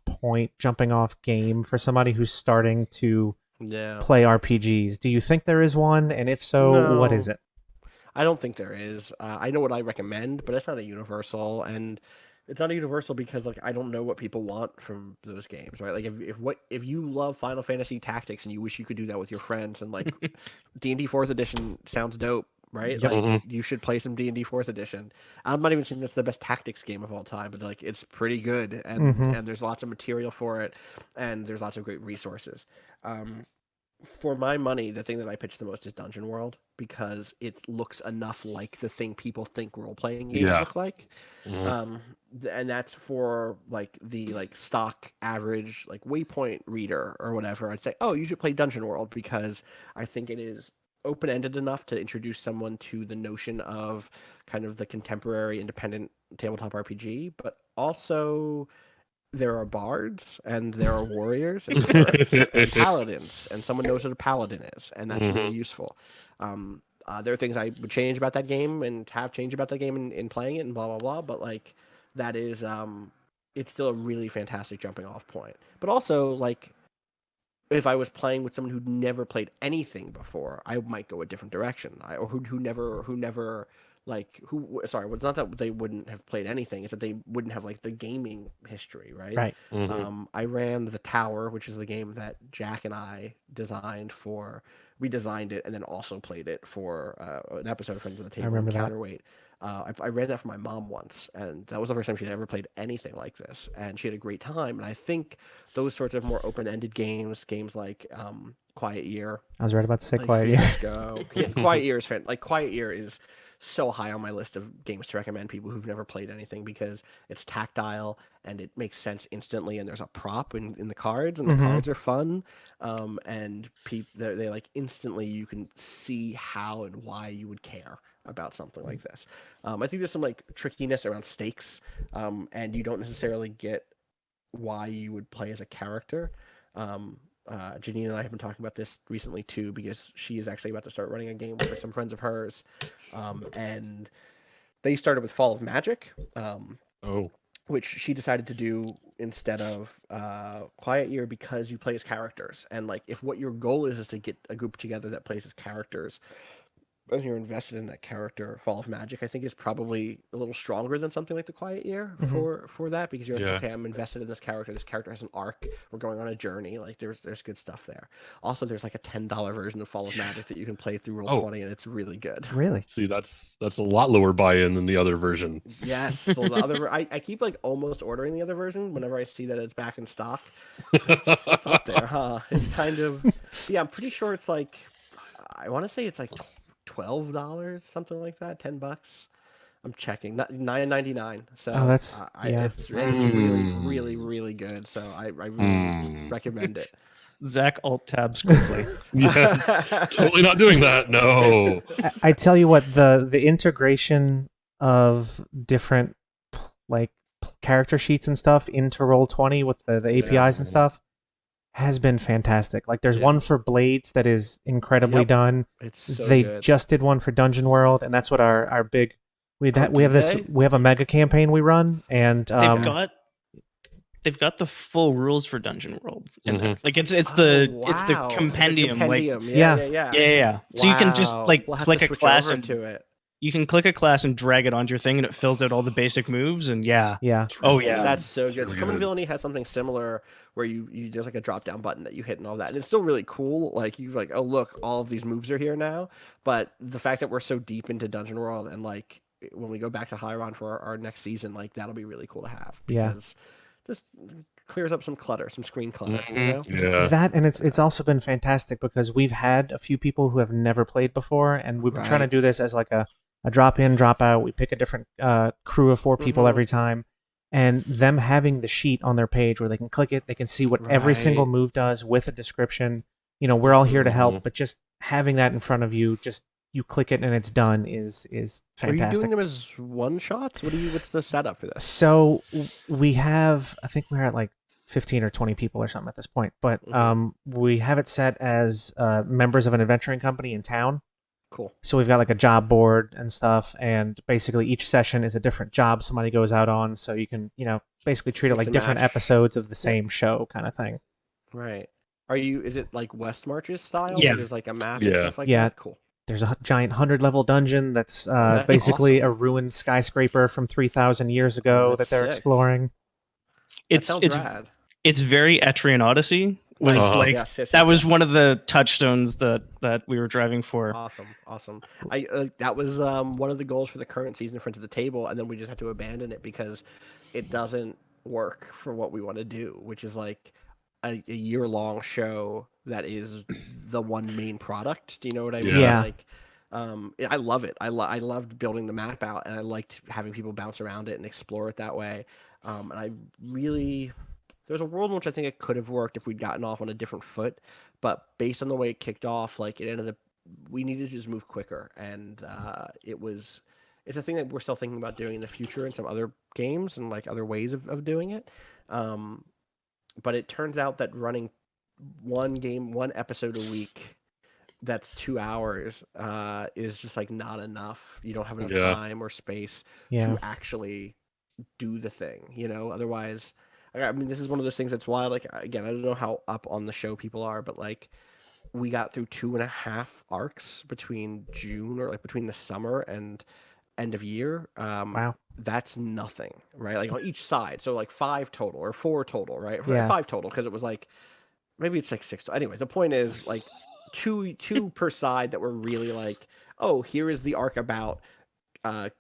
game for somebody who's starting to play RPGs. Do you think there is one? And if so, what is it? I don't think there is. I know what I recommend, but it's not a universal, and it's not a universal because, like, I don't know what people want from those games, right? Like, if you love Final Fantasy Tactics and you wish you could do that with your friends, and like D&D 4th Edition sounds dope, right? Like, you should play some D&D 4th Edition. I'm not even saying that's the best tactics game of all time, but like, it's pretty good, and there's lots of material for it, and there's lots of great resources. For my money, the thing that I pitch the most is Dungeon World, because it looks enough like the thing people think role-playing games look like. And that's for like the stock average Waypoint reader or whatever. I'd say, oh, you should play Dungeon World, because I think it is open-ended enough to introduce someone to the notion of kind of the contemporary independent tabletop RPG, but also there are bards, and there are warriors, and clerics, and paladins, and someone knows what a paladin is, and that's really useful. There are things I would change about that game, and have changed about that game in playing it, and blah, blah, blah, but like, that is, it's still a really fantastic jumping off point. But also, like, if I was playing with someone who'd never played anything before, I might go a different direction. Or who never sorry, it's not that they wouldn't have played anything, it's that they wouldn't have like the gaming history, right? I ran The Tower, which is the game that Jack and I designed for. We designed it and then also played it for an episode of Friends of the Table. I remember Counterweight. I ran that for my mom once, and that was the first time she'd ever played anything like this, and she had a great time. And I think those sorts of more open-ended games like Quiet Year. I was right about to say Quiet Year. Quiet Year is Quiet Year is so high on my list of games to recommend people who've never played anything, because it's tactile and it makes sense instantly, and there's a prop in the cards, and the cards are fun, and they like instantly you can see how and why you would care about something like this. I think there's some like trickiness around stakes, and you don't necessarily get why you would play as a character. Janine and I have been talking about this recently too, because she is actually about to start running a game for some friends of hers, and they started with Fall of Magic, which she decided to do instead of Quiet Year, because you play as characters, and like, if what your goal is to get a group together that plays as characters, and you're invested in that character, Fall of Magic, I think is probably a little stronger than something like The Quiet Year for that, because you're like, okay, I'm invested in this character. This character has an arc. We're going on a journey. Like there's good stuff there. Also, there's like a $10 version of Fall of Magic that you can play through Roll20, and it's really good. Really? See, that's a lot lower buy-in than the other version. Yes, the other I keep like almost ordering the other version whenever I see that it's back in stock. It's up there, huh? It's kind of yeah. I'm pretty sure it's like I want to say it's like $12, something like that, $10. I'm checking, not $9.99. So that's it's really, really, really good. So I really recommend it. Zach alt tabs quickly. Yeah, totally not doing that. No. I tell you what, the integration of different like character sheets and stuff into Roll20 with the APIs and stuff has been fantastic. Like there's one for Blades that is incredibly done. It's so they good. just did one for Dungeon World, and that's what our big we have a mega campaign we run, and they've got the full rules for Dungeon World in there. Like it's the compendium. Like yeah. So you can just like we'll click a class into it. You can click a class and drag it onto your thing, and it fills out all the basic moves. And yeah. Oh yeah, that's so good. Really Common Villainy has something similar where you there's like a drop down button that you hit and all that, and it's still really cool. Like you like, oh look, all of these moves are here now. But the fact that we're so deep into Dungeon World, and like when we go back to Hyron for our next season, like that'll be really cool to have, because just clears up some clutter, some screen clutter. You know? Yeah. That, and it's also been fantastic because we've had a few people who have never played before, and we've been trying to do this as like a drop in, drop out. We pick a different crew of 4 people every time, and them having the sheet on their page where they can click it, they can see what every single move does with a description. You know, we're all here to help, but just having that in front of you, just you click it and it's done is fantastic. Are you doing them as one shots? What's the setup for this? So we have, I think we're at like 15 or 20 people or something at this point, but we have it set as members of an adventuring company in town. Cool. So we've got like a job board and stuff, and basically each session is a different job somebody goes out on, so you can, basically treat it like different episodes of the same show kind of thing. Right. Is it like West Marches style? Yeah. So there's like a map and stuff like that? Cool. There's a giant 100-level dungeon that's basically a ruined skyscraper from 3,000 years ago that they're exploring. It's rad. It's very Etrian Odyssey. Was that was one of the touchstones that we were driving for. Awesome. That was one of the goals for the current season of Friends at the Table, and then we just had to abandon it because it doesn't work for what we want to do, which is like a year-long show that is the one main product. Do you know what I mean? Yeah. Like, I love it. I loved building the map out, and I liked having people bounce around it and explore it that way. And I really, there's a world in which I think it could have worked if we'd gotten off on a different foot, but based on the way it kicked off, like it ended up, we needed to just move quicker, and it's a thing that we're still thinking about doing in the future in some other games and like other ways of doing it. But it turns out that running one episode a week that's 2 hours is just like not enough. You don't have enough time or space to actually do the thing, otherwise, I mean, this is one of those things that's wild. Like, again, I don't know how up on the show people are, but like we got through 2.5 arcs between June, or like between the summer and end of year. Wow. That's nothing, right? Like on each side. So like 5 total or 4 total, right? Yeah. 5 total, because it was like, maybe it's like 6. Anyway, the point is like two per side that were really like, oh, here is the arc about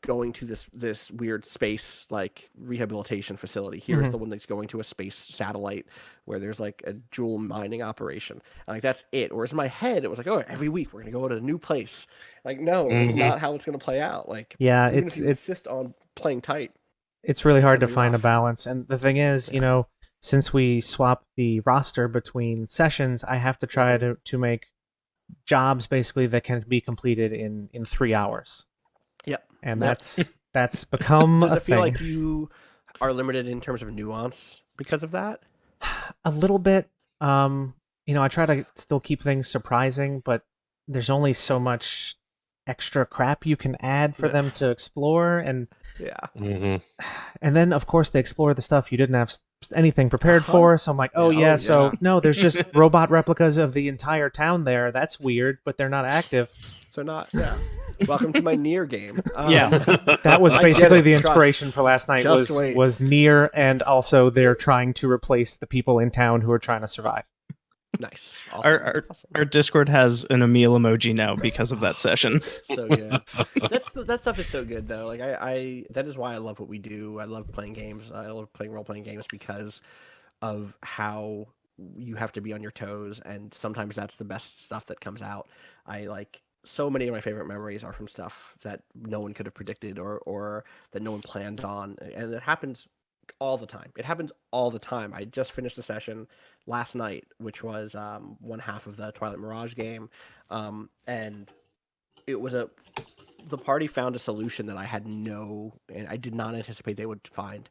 going to this weird space like rehabilitation facility. Here's the one that's going to a space satellite where there's like a jewel mining operation. And like that's it. Whereas in my head it was like, oh, every week we're gonna go to a new place. Like, no, it's not how it's gonna play out. Like, it's insist on playing tight. It's really hard to find a balance. And the thing is, since we swap the roster between sessions, I have to try to make jobs basically that can be completed in 3 hours. Yep. And that's become Does a it feel thing. like you are limited in terms of nuance because of that? A little bit. I try to still keep things surprising, but there's only so much extra crap you can add for them to explore, and and then of course they explore the stuff you didn't have anything prepared for. So I'm like, so no, there's just robot replicas of the entire town there. That's weird, but they're not active. They're not. Yeah. Welcome to my Nier game. That was I basically get it. the inspiration for last night. Was Nier, and also they're trying to replace the people in town who are trying to survive. Nice. Awesome. Our Discord has an Emil emoji now because of that session. So good. That stuff is so good though. Like I that is why I love what we do. I love playing games. I love playing role-playing games because of how you have to be on your toes, and sometimes that's the best stuff that comes out. So many of my favorite memories are from stuff that no one could have predicted or that no one planned on, and it happens all the time. It happens all the time. I just finished a session last night, which was one half of the Twilight Mirage game, and it was the party found a solution that I did not anticipate they would find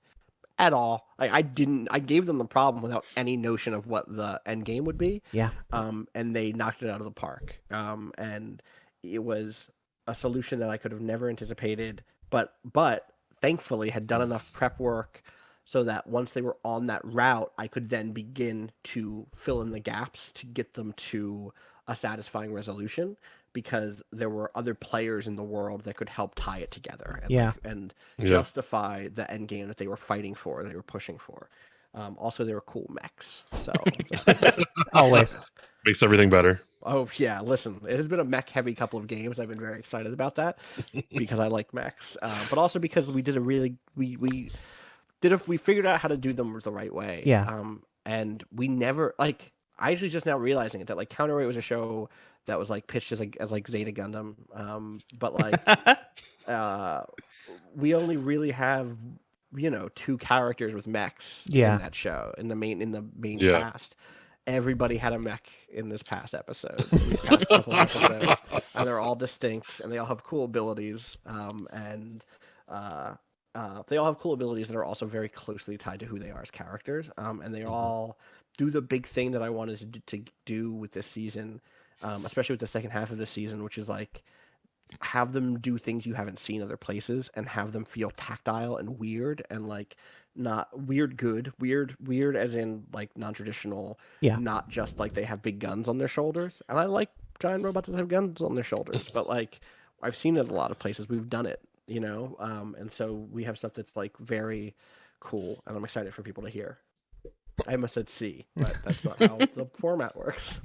at all. I gave them the problem without any notion of what the end game would be. Yeah. And they knocked it out of the park. And it was a solution that I could have never anticipated, but thankfully had done enough prep work so that once they were on that route, I could then begin to fill in the gaps to get them to a satisfying resolution, because there were other players in the world that could help tie it together and justify the end game that they were fighting for, they were pushing for. Also, they were cool mechs, so always makes everything better. Oh yeah, listen, it has been a mech heavy couple of games. I've been very excited about that because I like mechs, but also because we did we figured out how to do them the right way. Yeah. And we never I actually just now realizing it, that Counterweight was a show that was pitched as Zeta Gundam, but we only really have 2 characters with mechs in that show, in the main cast. Everybody had a mech in this past episode, these past couple of episodes, and they're all distinct, and they all have cool abilities, they all have cool abilities that are also very closely tied to who they are as characters, and they all do the big thing that I wanted to do with this season, especially with the second half of the season, which is have them do things you haven't seen other places, and have them feel tactile and weird, and not weird weird as in non-traditional, not just they have big guns on their shoulders. And I like giant robots that have guns on their shoulders, but I've seen it a lot of places, we've done it, and so we have stuff that's very cool, and I'm excited for people to hear. I almost said see, but that's not how the format works.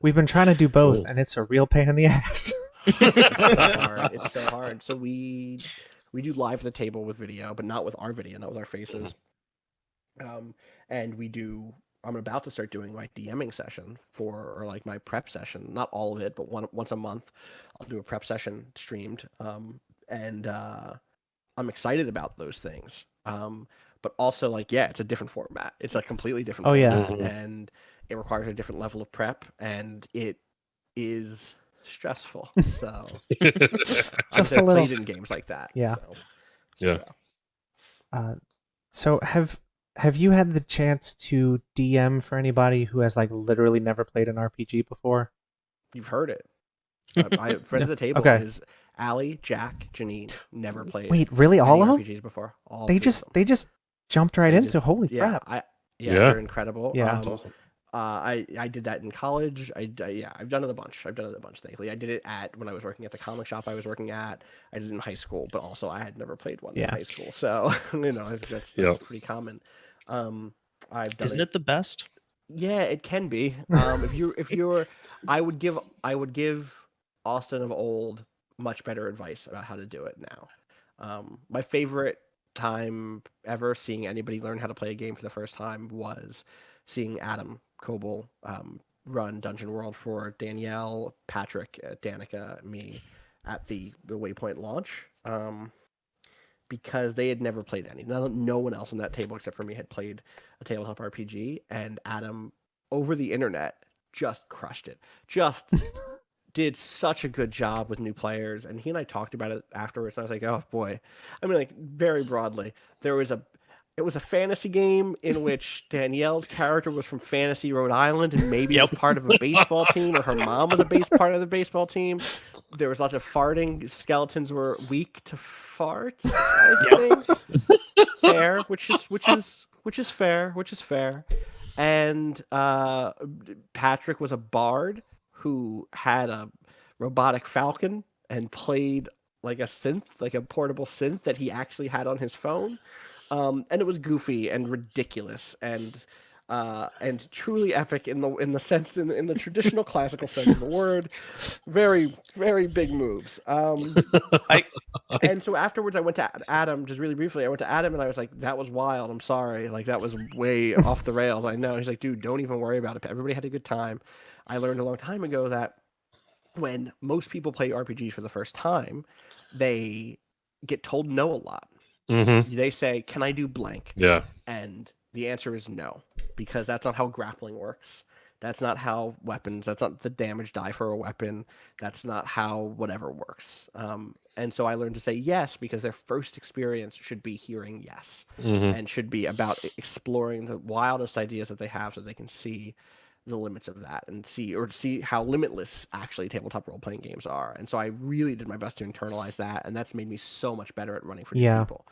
We've been trying to do both, and it's a real pain in the ass. It's so hard. So we do live at the table with video, but not with our video, not with our faces. And I'm about to start doing my DMing session or my prep session. Not all of it, but once a month, I'll do a prep session streamed. And I'm excited about those things. But also it's a different format. It's a completely different format, and it requires a different level of prep, and it is stressful. So just a little. Played in games like that. Yeah. Yeah. So have you had the chance to DM for anybody who has literally never played an RPG before? You've heard it. My friend at the table is Allie, Jack, Janine. Never played. Wait, really? All of them? RPGs before. They just jumped right into. Holy crap! They're incredible. Yeah. That's awesome. I did that in college. I've done it a bunch. Thankfully, I did it when I was working at the comic shop I was working at. I did it in high school, but also I had never played one in high school, so that's pretty common. Isn't it the best? Yeah, it can be. If you're, I would give Austin of old much better advice about how to do it now. My favorite time ever seeing anybody learn how to play a game for the first time was seeing Adam Coble run Dungeon World for Danielle, Patrick, Danica, me at the Waypoint launch, because they had never played any. No one else on that table except for me had played a tabletop RPG, and Adam over the internet just crushed it. Just did such a good job with new players, and he and I talked about it afterwards. And I was like, oh boy. I mean, very broadly, it was a fantasy game in which Danielle's character was from Fantasy Rhode Island, and maybe was part of a baseball team, or her mom was part of the baseball team. There was lots of farting. Skeletons were weak to farts, I think. Fair, which is fair. And Patrick was a bard who had a Robotic Falcon and played like a synth, like a portable synth that he actually had on his phone. And it was goofy and ridiculous and truly epic in the sense in the traditional classical sense of the word. Very, very big moves. And so afterwards I went to Adam, just really briefly. I went to Adam and I was like, "That was wild. I'm sorry. Like that was way off the rails. I know." He's like, "Dude, don't even worry about it. Everybody had a good time." I learned a long time ago that when most people play RPGs for the first time, they get told no a lot. Mm-hmm. They say, "Can I do blank?" Yeah. And the answer is no, because that's not how grappling works. That's not how weapons, that's not the damage die for a weapon. That's not how whatever works. And so I learned to say yes, because their first experience should be hearing yes, and should be about exploring the wildest ideas that they have so they can see the limits of that and see how limitless actually tabletop role-playing games are. And so I really did my best to internalize that, and that's made me so much better at running for new people.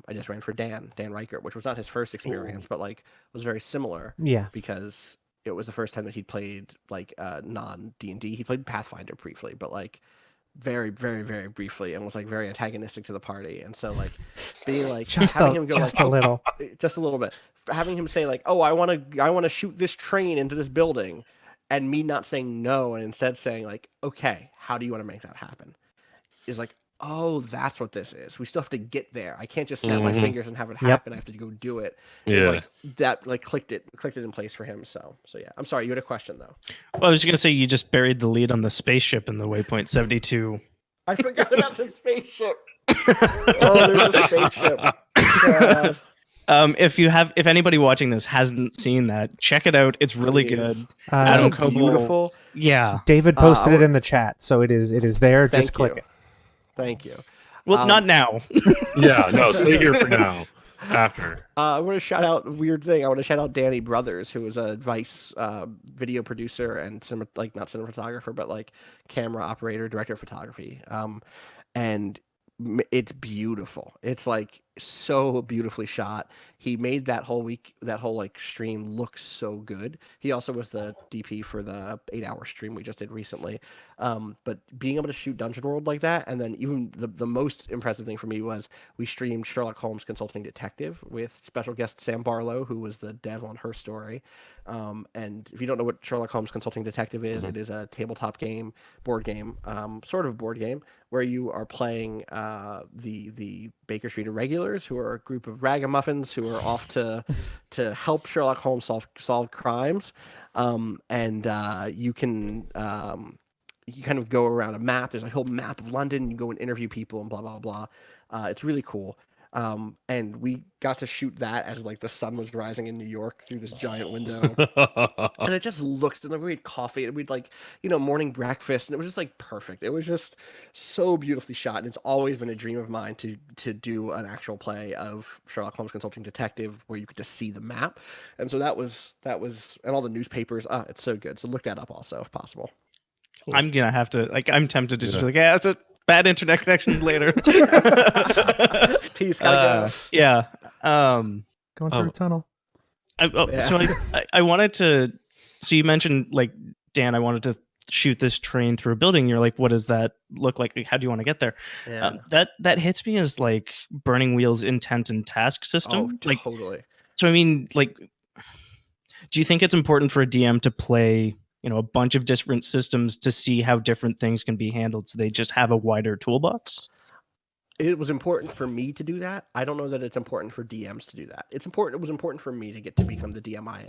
I just ran for Dan Reichert, which was not his first experience, but like was very similar. Yeah. Because it was the first time that he'd played like non D&D. He played Pathfinder briefly, but like very, very, very briefly, and was like very antagonistic to the party. And so like being like having him go just like, a little, just a little bit, having him say like, "Oh, I want to shoot this train into this building," and me not saying no and instead saying like, "Okay, how do you want to make that happen?" is like, "Oh, that's what this is. We still have to get there. I can't just snap my fingers and have it happen. I have to go do it." Yeah. It's like that, like clicked it in place for him. So yeah. I'm sorry, you had a question though. Well, I was just gonna say you just buried the lead on the spaceship in the Waypoint 72. I forgot about the spaceship. Oh, there's a spaceship. If anybody watching this hasn't seen that, check it out. It's really good. Adam so beautiful. Yeah. David posted it in the chat, so it is there. Just click it. Thank you. Well, not now. Yeah, no, stay here for now. After. I want to shout out a weird thing. I want to shout out Danny Brothers, who was a Vice video producer and not cinematographer, but like camera operator, director of photography. And it's beautiful. It's like so beautifully shot. He made that whole like stream look so good. He also was the DP for the 8-hour stream we just did recently. But being able to shoot Dungeon World like that, and then even the most impressive thing for me was we streamed Sherlock Holmes Consulting Detective with special guest Sam Barlow, who was the dev on Her Story. And if you don't know what Sherlock Holmes Consulting Detective is, it is a tabletop game, board game, sort of board game, where you are playing the Baker Street Irregulars, who are a group of ragamuffins who are off to help Sherlock Holmes solve crimes. And you can you kind of go around a map. There's a whole map of London. You go and interview people and blah blah blah. It's really cool. And we got to shoot that as like the sun was rising in New York through this giant window. And it just looks, and we had coffee, and we'd like, morning breakfast, and it was just like perfect. It was just so beautifully shot. And it's always been a dream of mine to do an actual play of Sherlock Holmes Consulting Detective where you could just see the map. And so that was, and all the newspapers. It's so good. So look that up also if possible. Cool. I'm gonna have to I'm tempted to just be like, yeah, it's a bad internet connection later. Peace, gotta go. Yeah. Going through a tunnel. So I wanted to. So you mentioned like, Dan, I wanted to shoot this train through a building. You're like, what does that look like? How do you want to get there? Yeah. That hits me as like Burning Wheel's intent and task system. Oh, totally. So I mean, like, do you think it's important for a DM to play, a bunch of different systems to see how different things can be handled, so they just have a wider toolbox? It was important for me to do that. I don't know that it's important for DMs to do that. It was important for me to get to become the DM I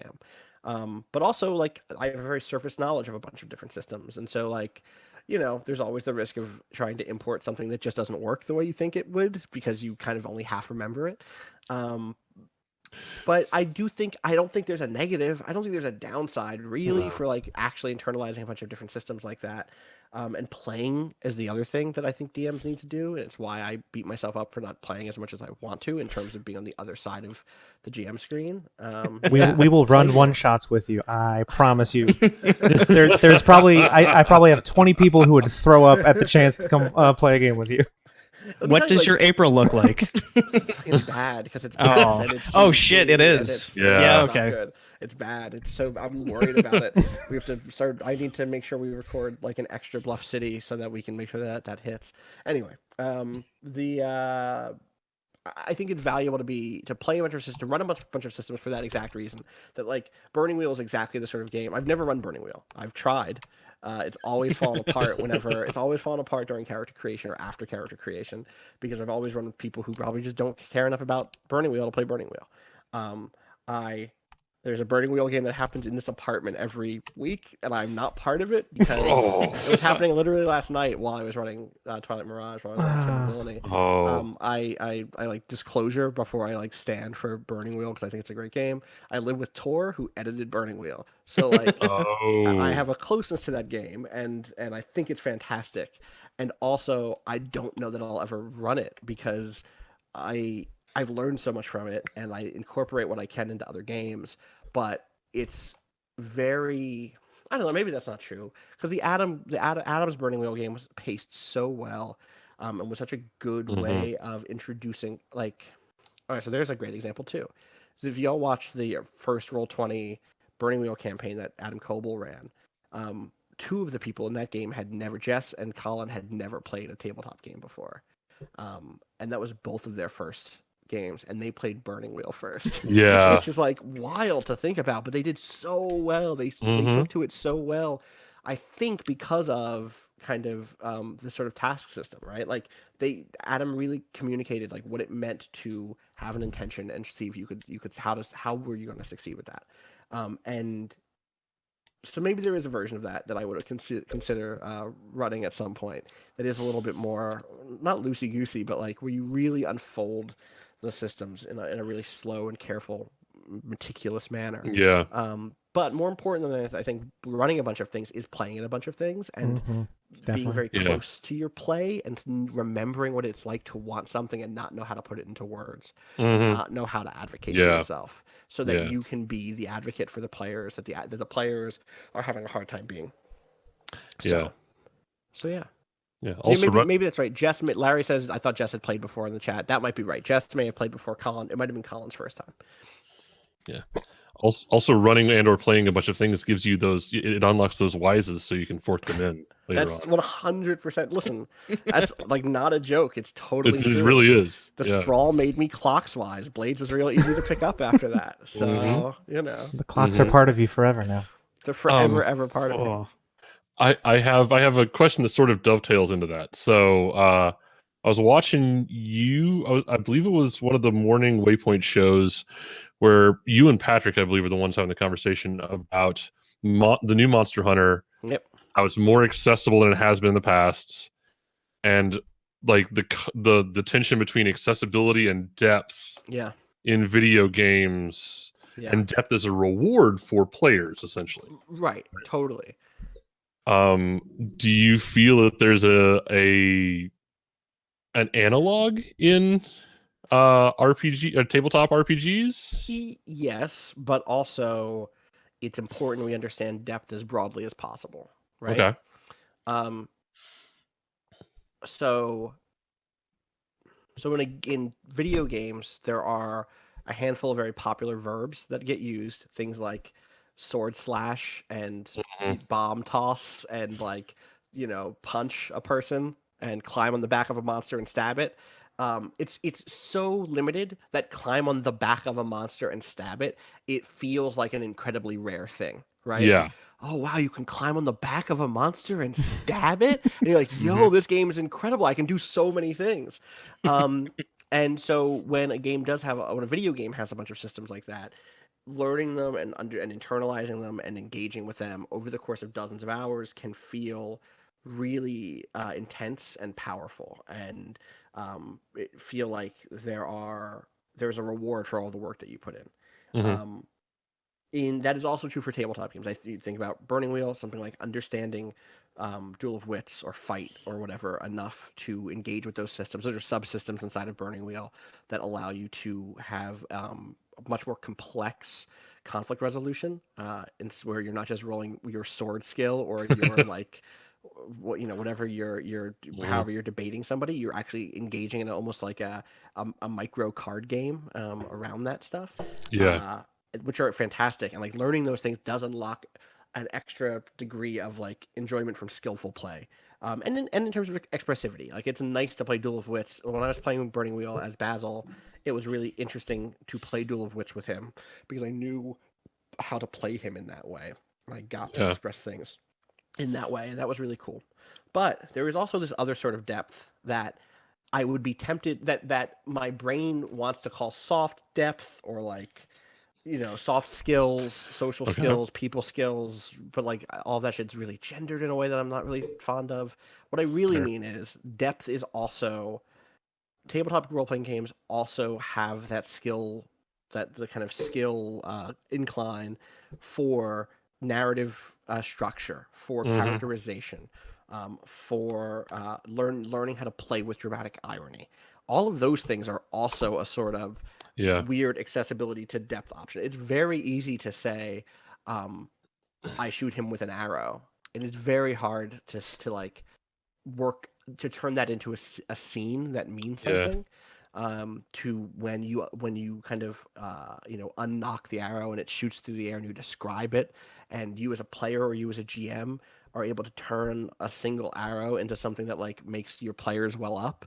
am. But also, like, I have a very surface knowledge of a bunch of different systems. And so, like, there's always the risk of trying to import something that just doesn't work the way you think it would, because you kind of only half remember it. But I don't think there's a negative. I don't think there's a downside really for like actually internalizing a bunch of different systems like that. And playing is the other thing that I think DMs need to do. And it's why I beat myself up for not playing as much as I want to in terms of being on the other side of the GM screen. We will run one shots with you. I promise you. There's probably I probably have 20 people who would throw up at the chance to come play a game with you. What does your April look like? Fucking bad because it's bad and it's oh shit, it GDC, is. and it's, Yeah, it's okay. not good. It's bad. It's so I'm worried about it. We have to start. I need to make sure we record like an extra Bluff City so that we can make sure that hits. Anyway, I think it's valuable to play a bunch of systems, run a bunch of systems for that exact reason. That like Burning Wheel is exactly the sort of game. I've never run Burning Wheel. I've tried. It's always fallen apart it's always fallen apart during character creation or after character creation because I've always run with people who probably just don't care enough about Burning Wheel to play Burning Wheel. I There's a Burning Wheel game that happens in this apartment every week, and I'm not part of it because it was happening literally last night while I was running Twilight Mirage, while I was running Seven Villainy. I like disclosure before I like stand for Burning Wheel because I think it's a great game. I live with Tor, who edited Burning Wheel, so like I have a closeness to that game, and I think it's fantastic. And also, I don't know that I'll ever run it because I've learned so much from it, and I incorporate what I can into other games. But it's very, I don't know, maybe that's not true because the Adam's Burning Wheel game was paced so well, and was such a good way of introducing like. All right, so there's a great example too. So if y'all watched the first Roll20 Burning Wheel campaign that Adam Coble ran, two of the people in that game had never, Jess and Colin had never played a tabletop game before, and that was both of their first games, and they played Burning Wheel first. Yeah. Which is like wild to think about, but they did so well. They took to it so well. I think because of kind of the sort of task system, right? Like Adam really communicated like what it meant to have an intention and see if you could how were you going to succeed with that. And so maybe there is a version of that I would consider running at some point that is a little bit more not loosey goosey, but like where you really unfold the systems in a really slow and careful, meticulous manner. Yeah. But more important than that, I think running a bunch of things is playing in a bunch of things and being very close to your play and remembering what it's like to want something and not know how to put it into words, and not know how to advocate for yourself, so that you can be the advocate for the players that the players are having a hard time being. So yeah. Yeah. Also, maybe that's right. Larry says I thought Jess had played before in the chat. That might be right. Jess may have played before Colin. It might have been Colin's first time. Yeah. Also, running and or playing a bunch of things gives you those. It unlocks those wises so you can fork them in later That's 100%. Listen, that's like not a joke. It's totally true. It really is. The sprawl made me clocks wise. Blades was real easy to pick up after that. So you know, the clocks are part of you forever now. They're forever ever part of me. I have a question that sort of dovetails into that. So I was watching you. I believe it was one of the morning Waypoint shows where you and Patrick, I believe, are the ones having the conversation about the new Monster Hunter. Yep. How it's more accessible than it has been in the past, and like the tension between accessibility and depth. Yeah. In video games, and depth as a reward for players, essentially. Right. Totally. Do you feel that there's an analog in RPG or tabletop RPGs? Yes, but also it's important we understand depth as broadly as possible, right? Okay. So in video games there are a handful of very popular verbs that get used, things like sword slash and bomb toss and like, punch a person and climb on the back of a monster and stab it. It's so limited that climb on the back of a monster and stab it, it feels like an incredibly rare thing, right? Yeah. Like, oh wow, you can climb on the back of a monster and stab it, and you're like, yo, this game is incredible. I can do so many things. And so when a video game has a bunch of systems like that, learning them and internalizing them and engaging with them over the course of dozens of hours can feel really intense and powerful, and feel like there's a reward for all the work that you put in. That is also true for tabletop games. I think about Burning Wheel, something like understanding Duel of Wits or Fight or whatever enough to engage with those systems. Those are subsystems inside of Burning Wheel that allow you to have a much more complex conflict resolution, where you're not just rolling your sword skill or your what whatever you're however you're debating somebody, you're actually engaging in almost like a micro card game around that stuff. Yeah. Which are fantastic, and like learning those things does unlock an extra degree of like enjoyment from skillful play. And in terms of expressivity, like it's nice to play Duel of Wits. When I was playing Burning Wheel as Basil, it was really interesting to play Duel of Wits with him because I knew how to play him in that way. I got to Yeah. express things in that way, and that was really cool. But there is also this other sort of depth that I would be tempted that my brain wants to call soft depth or like soft skills, social Okay. skills, people skills, but like all that shit's really gendered in a way that I'm not really fond of. What I really Fair. mean is depth is also tabletop role playing games also have that skill, that the kind of skill incline for narrative structure, for Mm-hmm. characterization, for learning how to play with dramatic irony. All of those things are also a sort of Yeah. weird accessibility to depth option. It's very easy to say, I shoot him with an arrow, and it's very hard to like work to turn that into a scene that means Yeah. something. To when you kind of unknock the arrow and it shoots through the air and you describe it, and you as a player or you as a GM are able to turn a single arrow into something that like makes your players well up.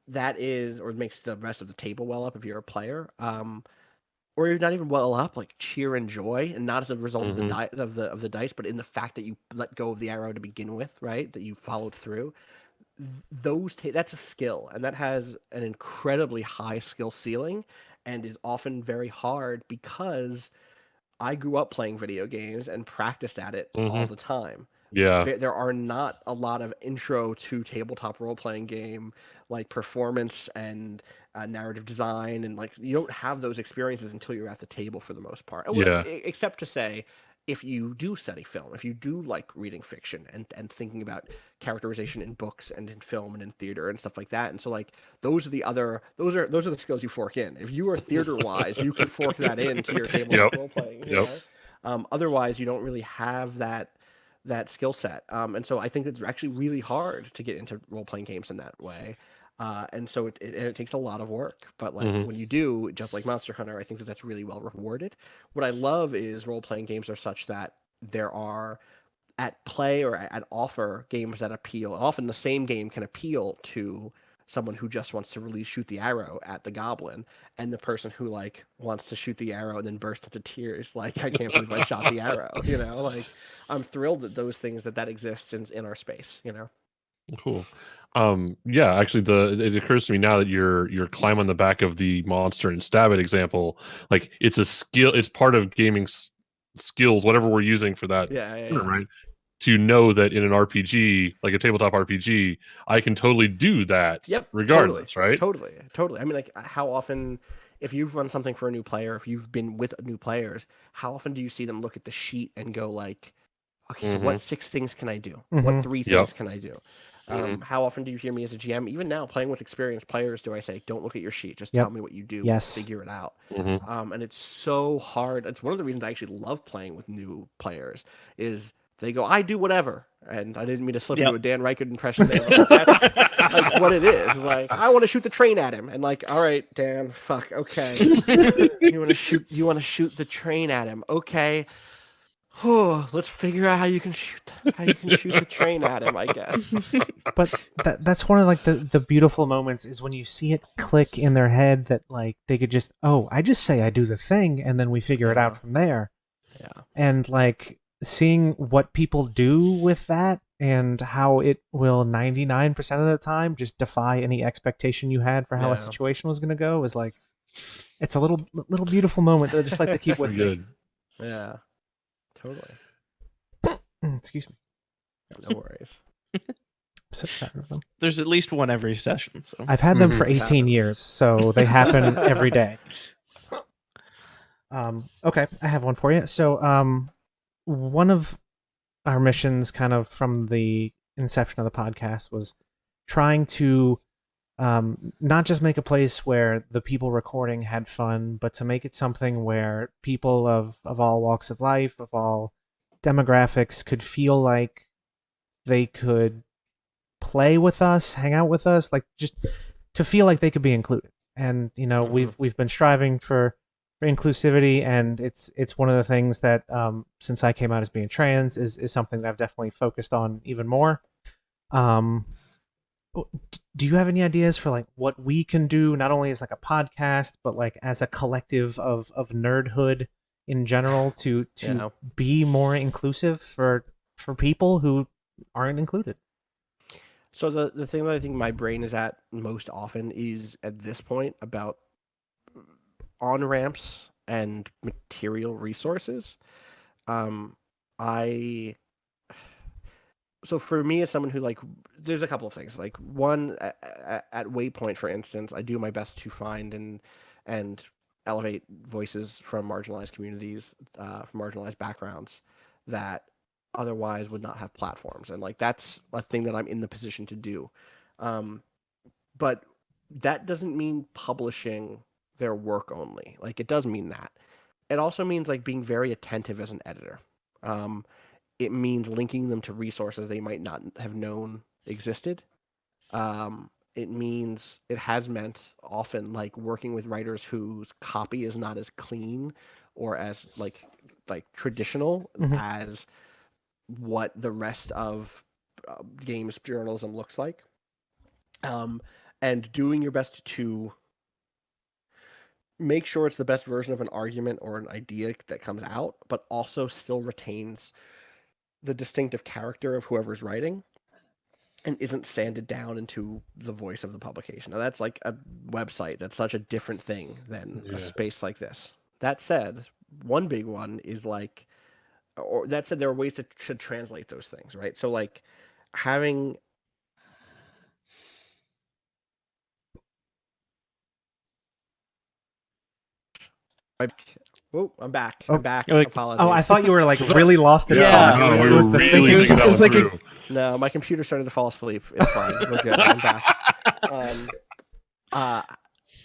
That is, or makes the rest of the table well up if you're a player. Or you're not even well up, like cheer and joy, and not as a result of the Mm-hmm. of the dice, but in the fact that you let go of the arrow to begin with, right? That you followed through. That's a skill, and that has an incredibly high skill ceiling, and is often very hard because I grew up playing video games and practiced at it all Mm-hmm. the time. Yeah. There are not a lot of intro to tabletop role playing game like performance and narrative design, and like you don't have those experiences until you're at the table for the most part. Yeah. Except to say, if you do study film, if you do like reading fiction and thinking about characterization in books and in film and in theater and stuff like that, and so like those are the skills you fork in. If you are theater wise, you can fork that into your Yep. tabletop role playing. Yep. Otherwise, you don't really have that skill set. And so I think it's actually really hard to get into role playing games in that way. And so it takes a lot of work. But like Mm-hmm. when you do, just like Monster Hunter, I think that's really well rewarded. What I love is role playing games are such that there are at play or at offer games that appeal. Often the same game can appeal to someone who just wants to really shoot the arrow at the goblin, and the person who like wants to shoot the arrow and then burst into tears like, I can't believe I shot the arrow. Like I'm thrilled that those things that exists in our space. Cool. Yeah, actually it occurs to me now that you're climb on the back of the monster and stab it example. Like it's a skill, it's part of gaming skills, whatever we're using for that Yeah, yeah, term, yeah. right? To know that in an RPG, like a tabletop RPG, I can totally do that Yep, totally. regardless, right? Totally. Totally. I mean, like, how often, if you've run something for a new player, if you've been with new players, how often do you see them look at the sheet and go, like, okay, so Mm-hmm. what 6 things can I do? What Mm-hmm. 3 Yep. things can I do? Mm-hmm. How often do you hear me as a GM, even now playing with experienced players, do I say, don't look at your sheet, just tell Yep. me what you do, we'll Yes. figure it out. Mm-hmm. And it's so hard. It's one of the reasons I actually love playing with new players is they go, I do whatever. And I didn't mean to slip Yep. into a Dan Reichert impression there, but like, that's like what it is. It's like, I want to shoot the train at him. And like, all right, Dan, fuck, okay. You want to shoot the train at him. Okay. Let's figure out how you can shoot the train at him, I guess. But that's one of like the beautiful moments is when you see it click in their head that like they could just, oh, I just say I do the thing and then we figure it out Yeah. from there. Yeah. And like seeing what people do with that and how it will 99% of the time just defy any expectation you had for how Yeah. a situation was going to go is like, it's a little beautiful moment that I just like to keep with Pretty me. good. Yeah. Totally. Excuse me. No worries. So proud of them. There's at least one every session. So I've had them for It 18 happens. years, so they happen every day. Okay, I have one for you. So, one of our missions, kind of from the inception of the podcast, was trying to not just make a place where the people recording had fun, but to make it something where people of all walks of life, of all demographics, could feel like they could play with us, hang out with us, like just to feel like they could be included. And we've been striving for inclusivity, and it's one of the things that since I came out as being trans is something that I've definitely focused on even more. Do you have any ideas for like what we can do, not only as like a podcast, but like as a collective of nerdhood in general to be more inclusive for people who aren't included? So the thing that I think my brain is at most often is at this point about on ramps and material resources. I so for me as someone who like there's a couple of things. Like one at Waypoint, for instance, I do my best to find and elevate voices from marginalized communities, from marginalized backgrounds that otherwise would not have platforms, and like that's a thing that I'm in the position to do. But that doesn't mean publishing their work only. Like it does mean that. It also means like being very attentive as an editor. Um, it means linking them to resources they might not have known existed. It has meant often like working with writers whose copy is not as clean or as like traditional as what the rest of games journalism looks like. And doing your best to make sure it's the best version of an argument or an idea that comes out, but also still retains the distinctive character of whoever's writing and isn't sanded down into the voice of the publication. Now, that's like a website. That's such a different thing than a space like this. That said, one big one is like, or that said, there are ways to translate those things, right? So, like, having Oh, I'm back. I'm back. Apologies. Oh, I thought you were like really lost in thought. No, It was the really thinking. it was like no, my computer started to fall asleep. It's fine. We're good. I'm back.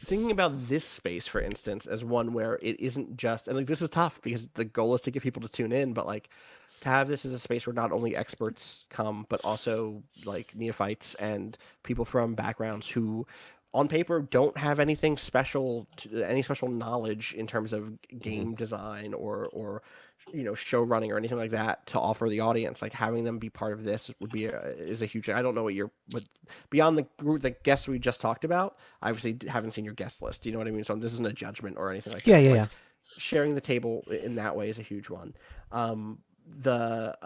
Thinking about this space, for instance, as one where it isn't just, and like this is tough because the goal is to get people to tune in, but like to have this as a space where not only experts come, but also like neophytes and people from backgrounds who on paper don't have anything special, any special knowledge in terms of game design or show running or anything like that to offer the audience. Like having them be part of this would be is a huge. I don't know what beyond the group, the guests we just talked about. I obviously haven't seen your guest list. Do you know what I mean? So this isn't a judgment or anything like that. Yeah. Sharing the table in that way is a huge one. But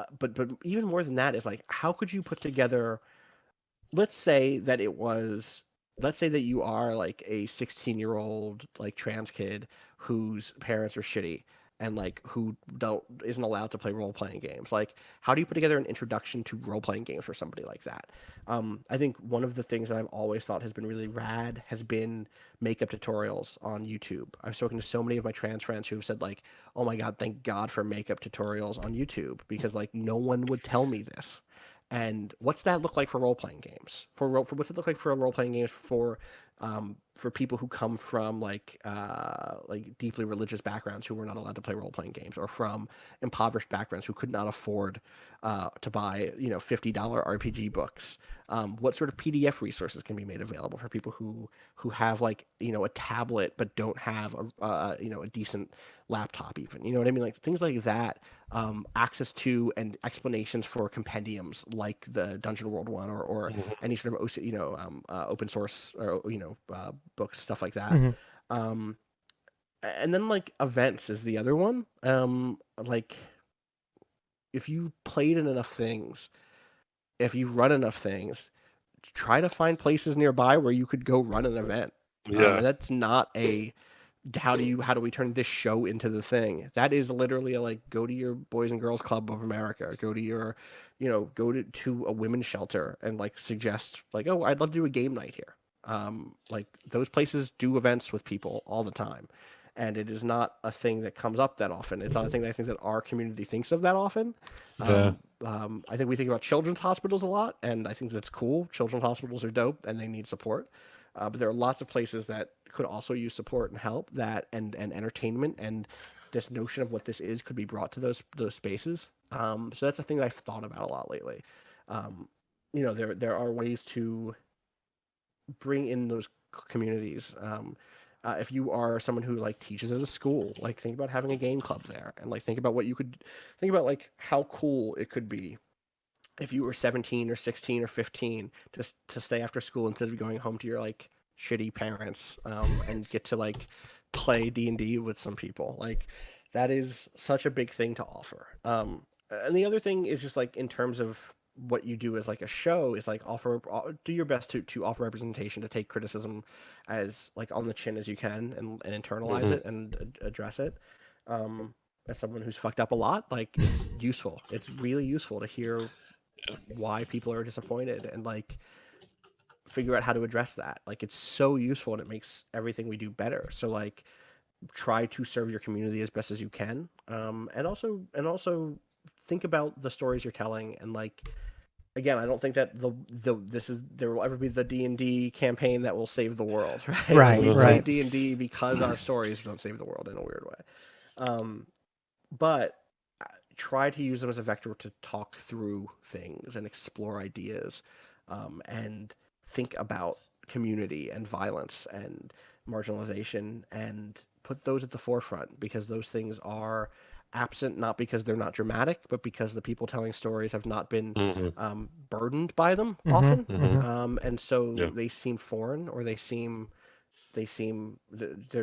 even more than that is like, how could you put together? Let's say that you are like a 16-year-old like trans kid whose parents are shitty and like who isn't allowed to play role-playing games. Like, how do you put together an introduction to role-playing games for somebody like that? I think one of the things that I've always thought has been really rad has been makeup tutorials on YouTube. I've spoken to so many of my trans friends who have said like, oh my god, thank god for makeup tutorials on YouTube, because like no one would tell me this. And what's that look like for role playing games? What's it look like for role playing games for people who come from like deeply religious backgrounds who were not allowed to play role playing games, or from impoverished backgrounds who could not afford to buy $50 RPG books? What sort of PDF resources can be made available for people who have like a tablet but don't have a decent laptop even? You know what I mean? Like things like that. Access to and explanations for compendiums like the Dungeon World one, or any sort of open source or books, stuff like that. And then like events is the other one. Like if you played in enough things, if you run enough things, try to find places nearby where you could go run an event. And that's not a how do we turn this show into the thing? That is literally like, go to your Boys and Girls Club of America, go to your go to a women's shelter and like suggest like, oh, I'd love to do a game night here. Like those places do events with people all the time, and it is not a thing that comes up that often. It's not a thing that I think that our community thinks of that often. I think we think about children's hospitals a lot, and I think that's cool. Children's hospitals are dope and they need support. But there are lots of places that could also use support and help, that and entertainment, and this notion of what this is could be brought to those spaces. So that's a thing that I've thought about a lot lately. there are ways to bring in those communities. If you are someone who like teaches at a school, like think about having a game club there, and like think about what you could think about, like how cool it could be if you were 17 or 16 or 15 to stay after school instead of going home to your like shitty parents, and get to like play D&D with some people. Like that is such a big thing to offer. And the other thing is just like in terms of what you do as like a show is like do your best to offer representation, to take criticism as like on the chin as you can, and internalize it and address it. As someone who's fucked up a lot, like it's useful. It's really useful to hear why people are disappointed and like figure out how to address that. Like it's so useful and it makes everything we do better. So like try to serve your community as best as you can. And also think about the stories you're telling, and like again, I don't think that there will ever be the D&D campaign that will save the world, right? Right, We play right. D&D because our stories don't save the world in a weird way. But try to use them as a vector to talk through things and explore ideas, and think about community and violence and marginalization, and put those at the forefront, because those things are absent, not because they're not dramatic, but because the people telling stories have not been burdened by them often. And so they seem foreign, or they're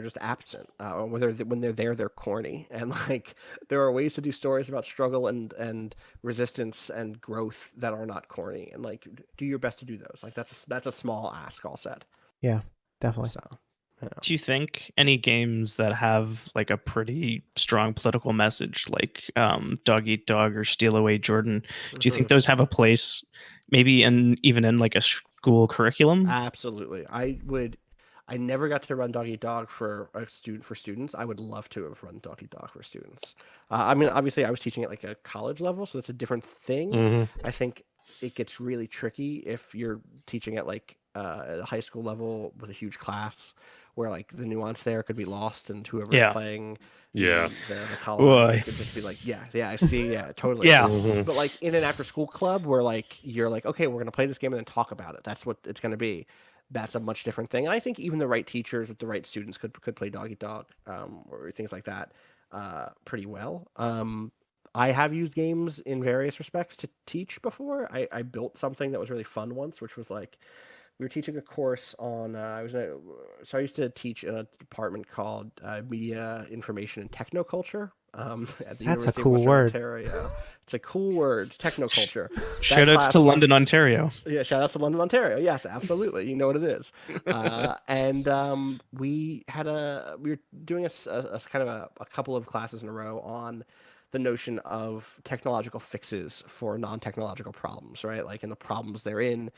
just absent, or when they're there they're corny, and like there are ways to do stories about struggle and resistance and growth that are not corny, and like do your best to do those. Like that's a small ask, all said. Yeah, definitely. So yeah. Do you think any games that have like a pretty strong political message, like Dog Eat Dog or Steal Away Jordan, do you think those have a place, maybe even in like a school curriculum? Absolutely. I never got to run Dog Eat Dog for students. I would love to have run Dog Eat Dog for students. I mean, obviously, I was teaching at like a college level, so it's a different thing. I think it gets really tricky if you're teaching at like at a high school level with a huge class, where like the nuance there could be lost, and whoever's playing the colonizer could just be like, yeah, I see, yeah, totally. But like in an after school club where like you're like, okay, we're gonna play this game and then talk about it. That's what it's gonna be. That's a much different thing. And I think even the right teachers with the right students could play Dog Eat Dog, or things like that, pretty well. I have used games in various respects to teach before. I built something that was really fun once, which was like we were teaching a course on. So I used to teach in a department called Media, Information, and Technoculture, at the That's a University of cool Western word. Ontario. It's a cool word, technoculture. Shout outs to London, Ontario. Yeah, shout outs to London, Ontario. Yes, absolutely. You know what it is. And we were doing a kind of a couple of classes in a row on the notion of technological fixes for non-technological problems, right? Like, and the problems they're in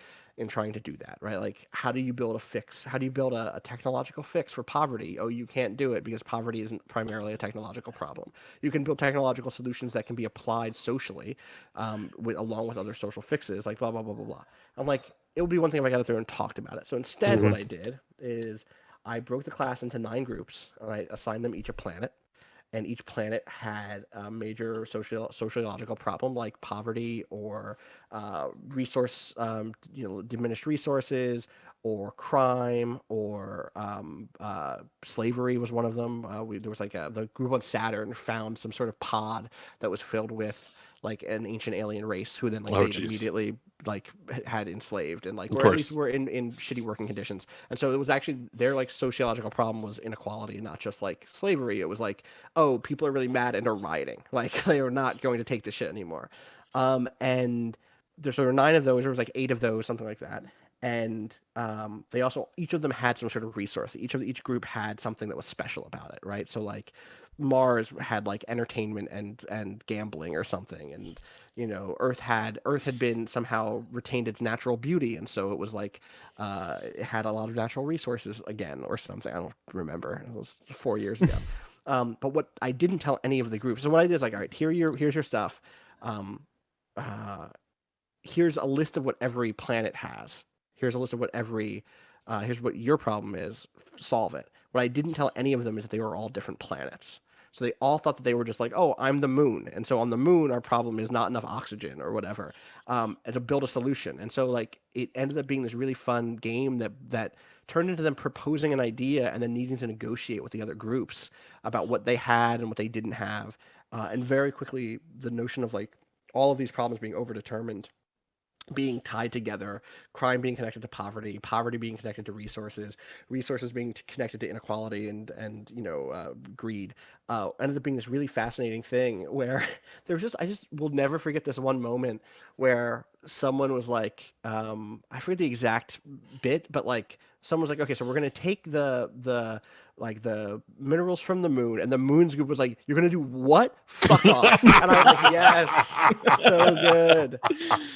trying to do that, right? Like, how do you build a fix? How do you build a technological fix for poverty? Oh, you can't do it because poverty isn't primarily a technological problem. You can build technological solutions that can be applied socially, along with other social fixes, like blah, blah, blah, blah, blah. I'm like, it would be one thing if I got up there and talked about it. So instead, what I did is I broke the class into 9 groups, and I assigned them each a planet, and each planet had a major sociological problem like poverty, or diminished resources, or crime, or slavery was one of them. There was like the group on Saturn found some sort of pod that was filled with like an ancient alien race who then like they immediately like had enslaved, and like, or at least were in shitty working conditions. And so it was actually their like sociological problem was inequality, and not just like slavery. It was like, oh, people are really mad and are rioting, like they are not going to take this shit anymore. And there's sort of 9 of those, there was like 8 of those, something like that. And they also, each of them had some sort of resource. Each group had something that was special about it, right? So like Mars had like entertainment and gambling or something, and Earth had been somehow retained its natural beauty, and so it was like it had a lot of natural resources again or something. I don't remember. It was 4 years ago. But what I didn't tell any of the groups. So what I did is like, all right, here's your stuff. Um, Here's a list of what every planet has. Here's a list of what here's what your problem is. Solve it. What I didn't tell any of them is that they were all different planets. So they all thought that they were just like, oh, I'm the moon, and so on the moon our problem is not enough oxygen or whatever, and to build a solution. And so like it ended up being this really fun game that turned into them proposing an idea and then needing to negotiate with the other groups about what they had and what they didn't have, and very quickly the notion of like all of these problems being overdetermined being tied together, crime being connected to poverty, poverty being connected to resources, resources being connected to inequality and greed, ended up being this really fascinating thing where there was just I just will never forget this one moment where someone was like, I forget the exact bit, but like someone was like, okay, so we're gonna take the minerals from the moon, and the moon's group was like, you're gonna do what? Fuck off. And I was like, yes, so good.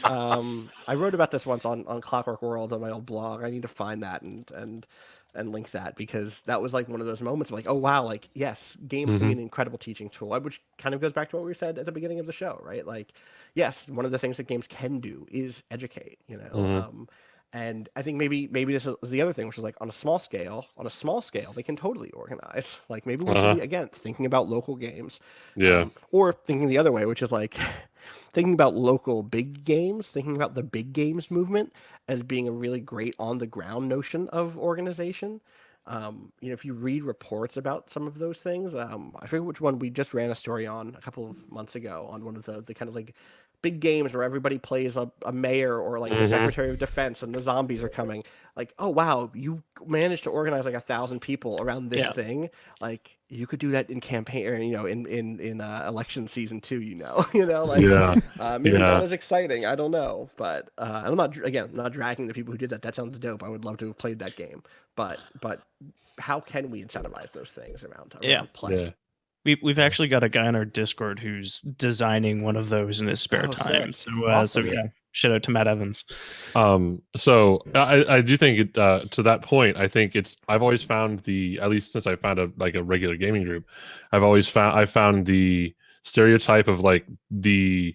I wrote about this once on Clockwork World on my old blog. I need to find that and link that, because that was like one of those moments of like, oh wow, like yes, games can be an incredible teaching tool, which kind of goes back to what we said at the beginning of the show, right? Like, yes, one of the things that games can do is educate, and I think maybe this is the other thing, which is like on a small scale, they can totally organize. Like maybe we should be again thinking about local games, or thinking the other way, which is like thinking about local big games, thinking about the big games movement as being a really great on the ground notion of organization. If you read reports about some of those things, I forget which one we just ran a story on a couple of months ago on one of the kind of like big games where everybody plays a mayor or like the Secretary of Defense and the zombies are coming. Like, oh wow, you managed to organize like 1,000 people around this thing. Like you could do that in campaign, or, in election season too. Like maybe not as exciting. I don't know, but I'm not dragging the people who did that. That sounds dope. I would love to have played that game, but how can we incentivize those things around play? Yeah. We've actually got a guy on our Discord who's designing one of those in his spare time. Sick. So Awesome. shout out to Matt Evans. So I do think it, to that point, I think I've always found at least since I found a regular gaming group, I found the stereotype of like the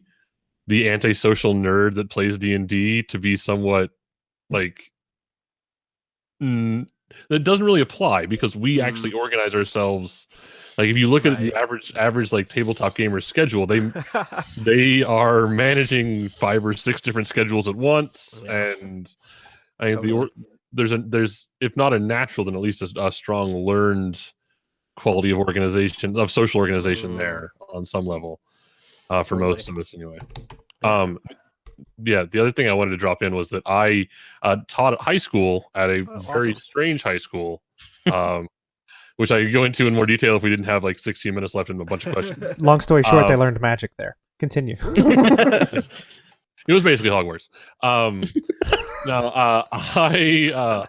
antisocial nerd that plays D&D to be somewhat like that doesn't really apply, because we actually organize ourselves. Like if you look at the average like tabletop gamer's schedule, they are managing 5 or 6 different schedules at once, and I mean there's if not a natural, then at least a strong learned quality of organization, of social organization there on some level, for most of us anyway. The other thing I wanted to drop in was that I taught at high school at a very strange high school, which I could go into in more detail if we didn't have like 16 minutes left and a bunch of questions. Long story short, they learned magic there. Continue. It was basically Hogwarts. Now,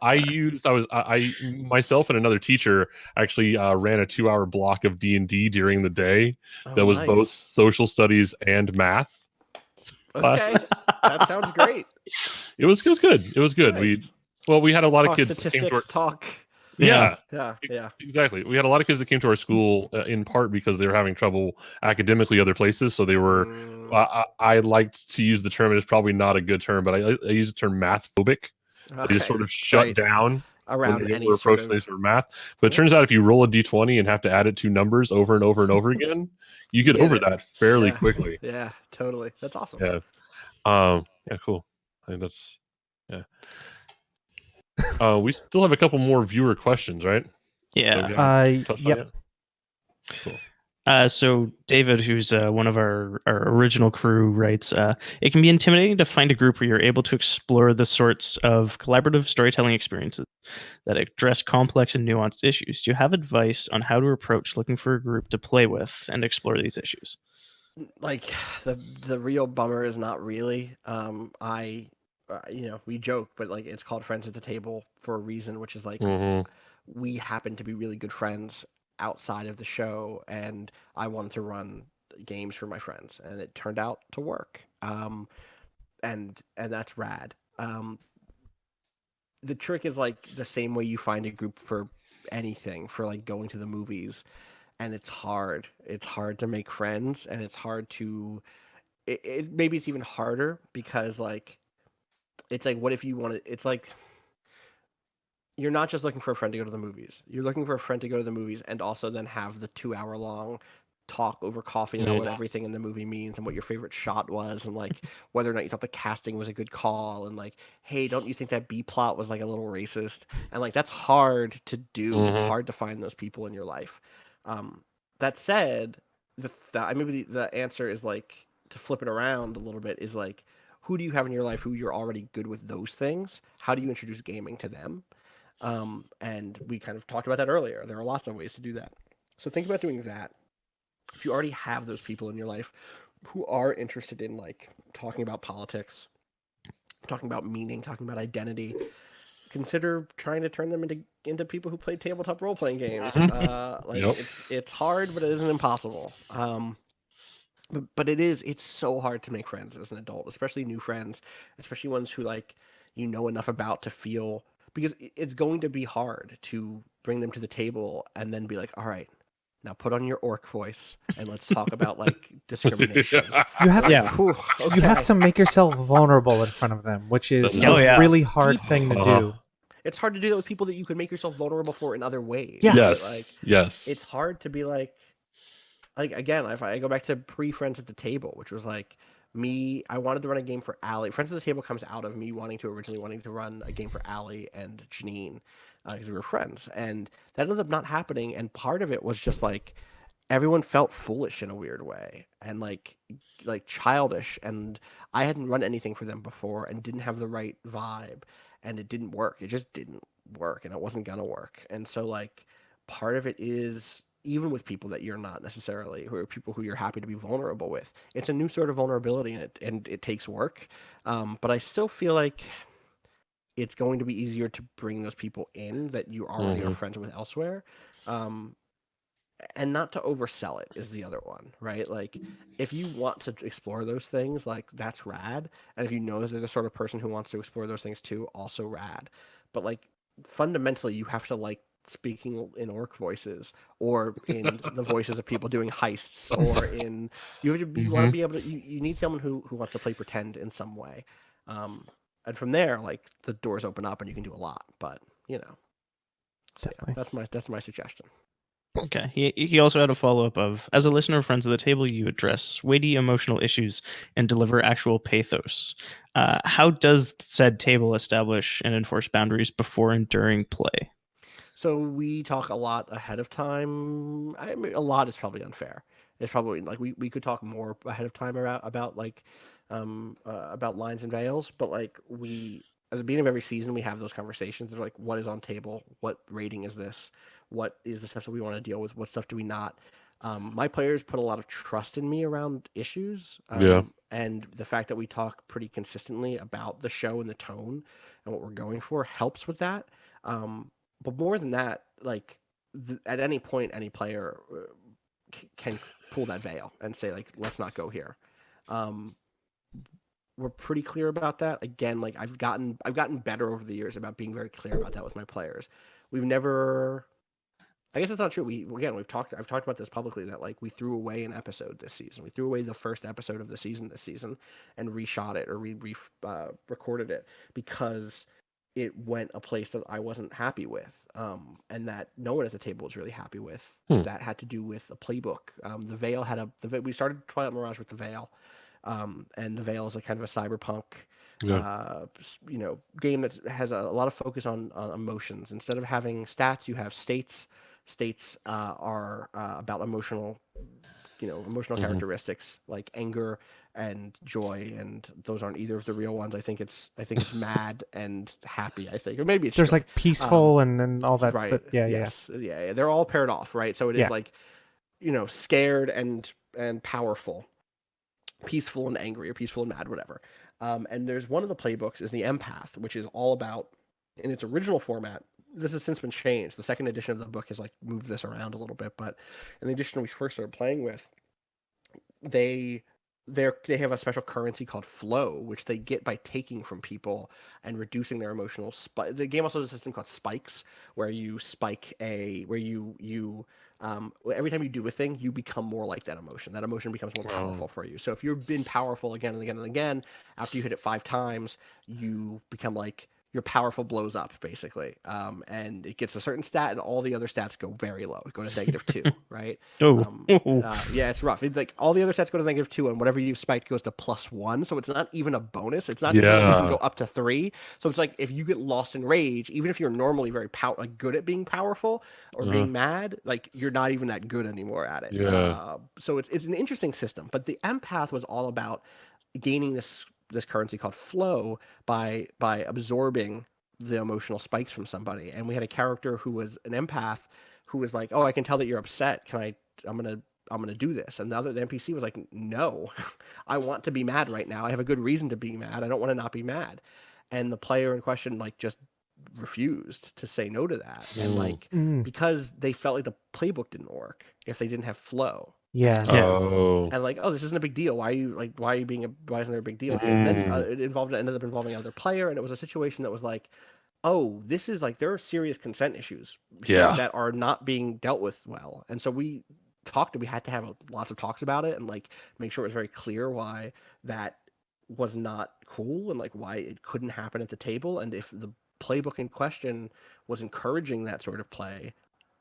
I myself and another teacher actually ran a 2-hour block of D&D during the day that was both social studies and math. Okay, that sounds great. It was good. It was good. Nice. We had a lot of kids statistics, that came to talk. Yeah, exactly. We had a lot of kids that came to our school in part because they were having trouble academically other places. So they were. I liked to use the term, and it's probably not a good term, but I use the term math phobic. They just sort of shut down around any sort of math. But it turns out if you roll a d20 and have to add it to numbers over and over and over again, you get over that fairly quickly. Yeah, totally. That's awesome. Yeah. Yeah, cool. I think that's we still have a couple more viewer questions, right? Yeah. Yep. Cool. So David, who's one of our original crew, writes, it can be intimidating to find a group where you're able to explore the sorts of collaborative storytelling experiences that address complex and nuanced issues. Do you have advice on how to approach looking for a group to play with and explore these issues? Like the real bummer is not really. We joke, but like it's called Friends at the Table for a reason, which is like we happen to be really good friends outside of the show, and I wanted to run games for my friends, and it turned out to work. And that's rad. The trick is like the same way you find a group for anything, for like going to the movies, and it's hard. It's hard to make friends, and it's hard to. Maybe it's even harder because like, it's like, what if you want to? It's like you're not just looking for a friend to go to the movies. You're looking for a friend to go to the movies and also then have the 2 hour long talk over coffee about what everything in the movie means and what your favorite shot was and like whether or not you thought the casting was a good call and like, hey, don't you think that B plot was like a little racist? And like that's hard to do. It's hard to find those people in your life. That said, maybe the answer is like to flip it around a little bit is like who do you have in your life who you're already good with those things? How do you introduce gaming to them? And we kind of talked about that earlier. There are lots of ways to do that. So think about doing that. If you already have those people in your life who are interested in like talking about politics, talking about meaning, talking about identity, consider trying to turn them into people who play tabletop role playing games. It's hard, but it isn't impossible. But it's so hard to make friends as an adult, especially new friends, especially ones who like you know enough about to feel because it's going to be hard to bring them to the table and then be like, all right, now put on your orc voice and let's talk about like discrimination. You have Yeah. you have to make yourself vulnerable in front of them, which is Oh, yeah. a really hard thing to do. It's hard to do that with people that you could make yourself vulnerable for in other ways. Yeah. Right? Yes. Like Yes. it's hard to be like again, if I go back to pre-Friends at the Table, which was like me, I wanted to run a game for Allie. Friends at the Table comes out of me originally wanting to run a game for Allie and Janine because we were friends, and that ended up not happening. And part of it was just like everyone felt foolish in a weird way and like childish, and I hadn't run anything for them before and didn't have the right vibe, and it didn't work. It just didn't work, and it wasn't gonna work. And so like part of it is even with people that you're not necessarily who are people who you're happy to be vulnerable with, it's a new sort of vulnerability, and it takes work. But I still feel like it's going to be easier to bring those people in that you already are friends with elsewhere. Um, and not to oversell it is the other one, right? Like if you want to explore those things, like that's rad. And if you know that there's a sort of person who wants to explore those things too, also rad. But like fundamentally you have to like speaking in orc voices or in the voices of people doing heists or in you want to be able to you need someone who wants to play pretend in some way. And from there like the doors open up and you can do a lot, but you know. So yeah, that's my suggestion. Okay. He also had a follow up of as a listener of Friends of the Table, you address weighty emotional issues and deliver actual pathos. How does said table establish and enforce boundaries before and during play? So we talk a lot ahead of time. I mean, a lot is probably unfair. It's probably like we could talk more ahead of time about like about lines and veils, but like we at the beginning of every season we have those conversations. They're like, what is on table? What rating is this? What is the stuff that we want to deal with? What stuff do we not? My players put a lot of trust in me around issues, and the fact that we talk pretty consistently about the show and the tone and what we're going for helps with that. But more than that, like at any point, any player can pull that veil and say like, let's not go here. Um, we're pretty clear about that. Again, like I've gotten better over the years about being very clear about that with my players. We've never. I guess it's not true. I've talked about this publicly that like we threw away an episode this season. We threw away the first episode of the season this season and reshot it or recorded it because it went a place that I wasn't happy with, and that no one at the table was really happy with. That had to do with a playbook. The Veil had we started Twilight Mirage with the Veil, and the Veil is a kind of a cyberpunk game that has a lot of focus on emotions. Instead of having stats, you have states. States are about emotional characteristics like anger and joy, and those aren't either of the real ones. I think it's mad and happy. I think, or maybe it's there's joy. like peaceful and all that. Right. Yeah. They're all paired off, right? So it is like scared and powerful, peaceful and angry, or peaceful and mad, whatever. And there's one of the playbooks is the empath, which is all about in its original format. This has since been changed. The second edition of the book has like moved this around a little bit, but in the edition we first started playing with, they have a special currency called flow, which they get by taking from people and reducing their emotional spike. The game also has a system called spikes, where you spike every time you do a thing, you become more like that emotion. That emotion becomes more powerful for you. So if you've been powerful again and again and again, after you hit it 5 times, you become like your powerful blows up basically, and it gets a certain stat, and all the other stats go very low. Go to -2, right? Oh. Yeah, it's rough. It's like all the other stats go to -2, and whatever you spiked goes to +1. So it's not even a bonus. It's not even like you can go up to 3. So it's like if you get lost in rage, even if you're normally very good at being powerful or being mad, like you're not even that good anymore at it. Yeah. So it's an interesting system. But the empath was all about gaining this currency called flow by absorbing the emotional spikes from somebody. And we had a character who was an empath who was like, "Oh, I can tell that you're upset. I'm gonna do this." And the NPC was like, "No, I want to be mad right now. I have a good reason to be mad. I don't want to not be mad." And the player in question like just refused to say no to that. And like because they felt like the playbook didn't work if they didn't have flow. Yeah. And like, oh, this isn't a big deal. Why isn't there a big deal here? And then it ended up involving another player, and it was a situation that was like, oh, this is like there are serious consent issues here that are not being dealt with well. And so we had to have lots of talks about it and like make sure it was very clear why that was not cool and like why it couldn't happen at the table. And if the playbook in question was encouraging that sort of play,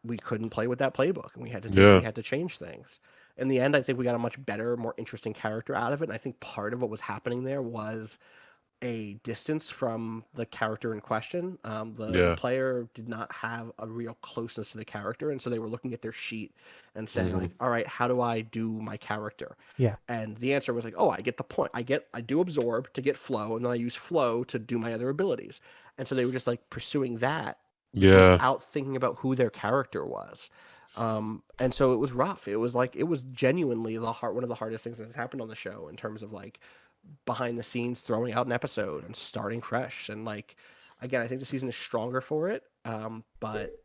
we couldn't play with that playbook, and we had to change things. In the end, I think we got a much better, more interesting character out of it. And I think part of what was happening there was a distance from the character in question. The player did not have a real closeness to the character, and so they were looking at their sheet and saying like, "All right, how do I do my character?" Yeah. And the answer was like, "Oh, I get the point. I do absorb to get flow, and then I use flow to do my other abilities." And so they were just like pursuing that without thinking about who their character was. And so it was rough. It was genuinely one of the hardest things that has happened on the show in terms of like behind the scenes throwing out an episode and starting fresh. And like, again, I think the season is stronger for it. But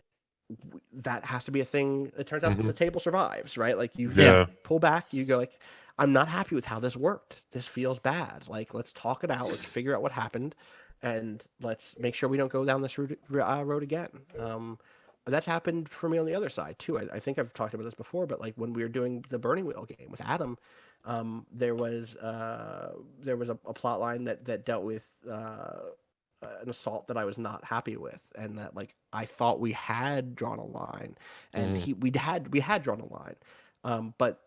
that has to be a thing. It turns out the table survives, right? Like you pull back, you go like, I'm not happy with how this worked. This feels bad. Like, let's talk it out. Let's figure out what happened, and let's make sure we don't go down this road again. That's happened for me on the other side too. I think I've talked about this before, but like when we were doing the Burning Wheel game with Adam, there was a plot line that dealt with an assault that I was not happy with, and that like I thought we had drawn a line, and we had drawn a line, but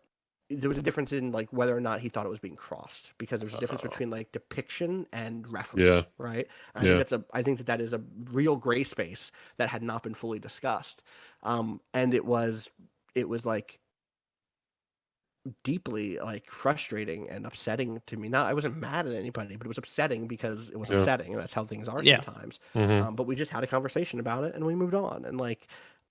there was a difference in like whether or not he thought it was being crossed, because there's a difference between like depiction and reference, right? And I think that is a real gray space that had not been fully discussed, and it was like deeply like frustrating and upsetting to me. Not I wasn't mad at anybody, but it was upsetting because it was upsetting, and that's how things are sometimes. But we just had a conversation about it and we moved on. And like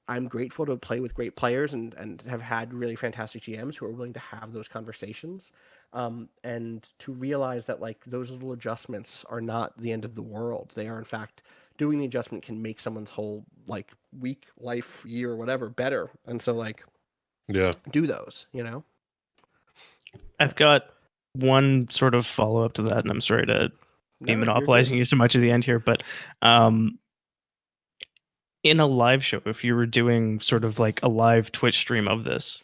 I'm grateful to play with great players and have had really fantastic GMs who are willing to have those conversations, and to realize that like those little adjustments are not the end of the world. They are in fact doing the adjustment can make someone's whole like week, life, year, whatever better. And so like do those, you know. I've got one sort of follow up to that, and I'm sorry to be monopolizing you so much at the end here, but in a live show, if you were doing sort of like a live Twitch stream of this,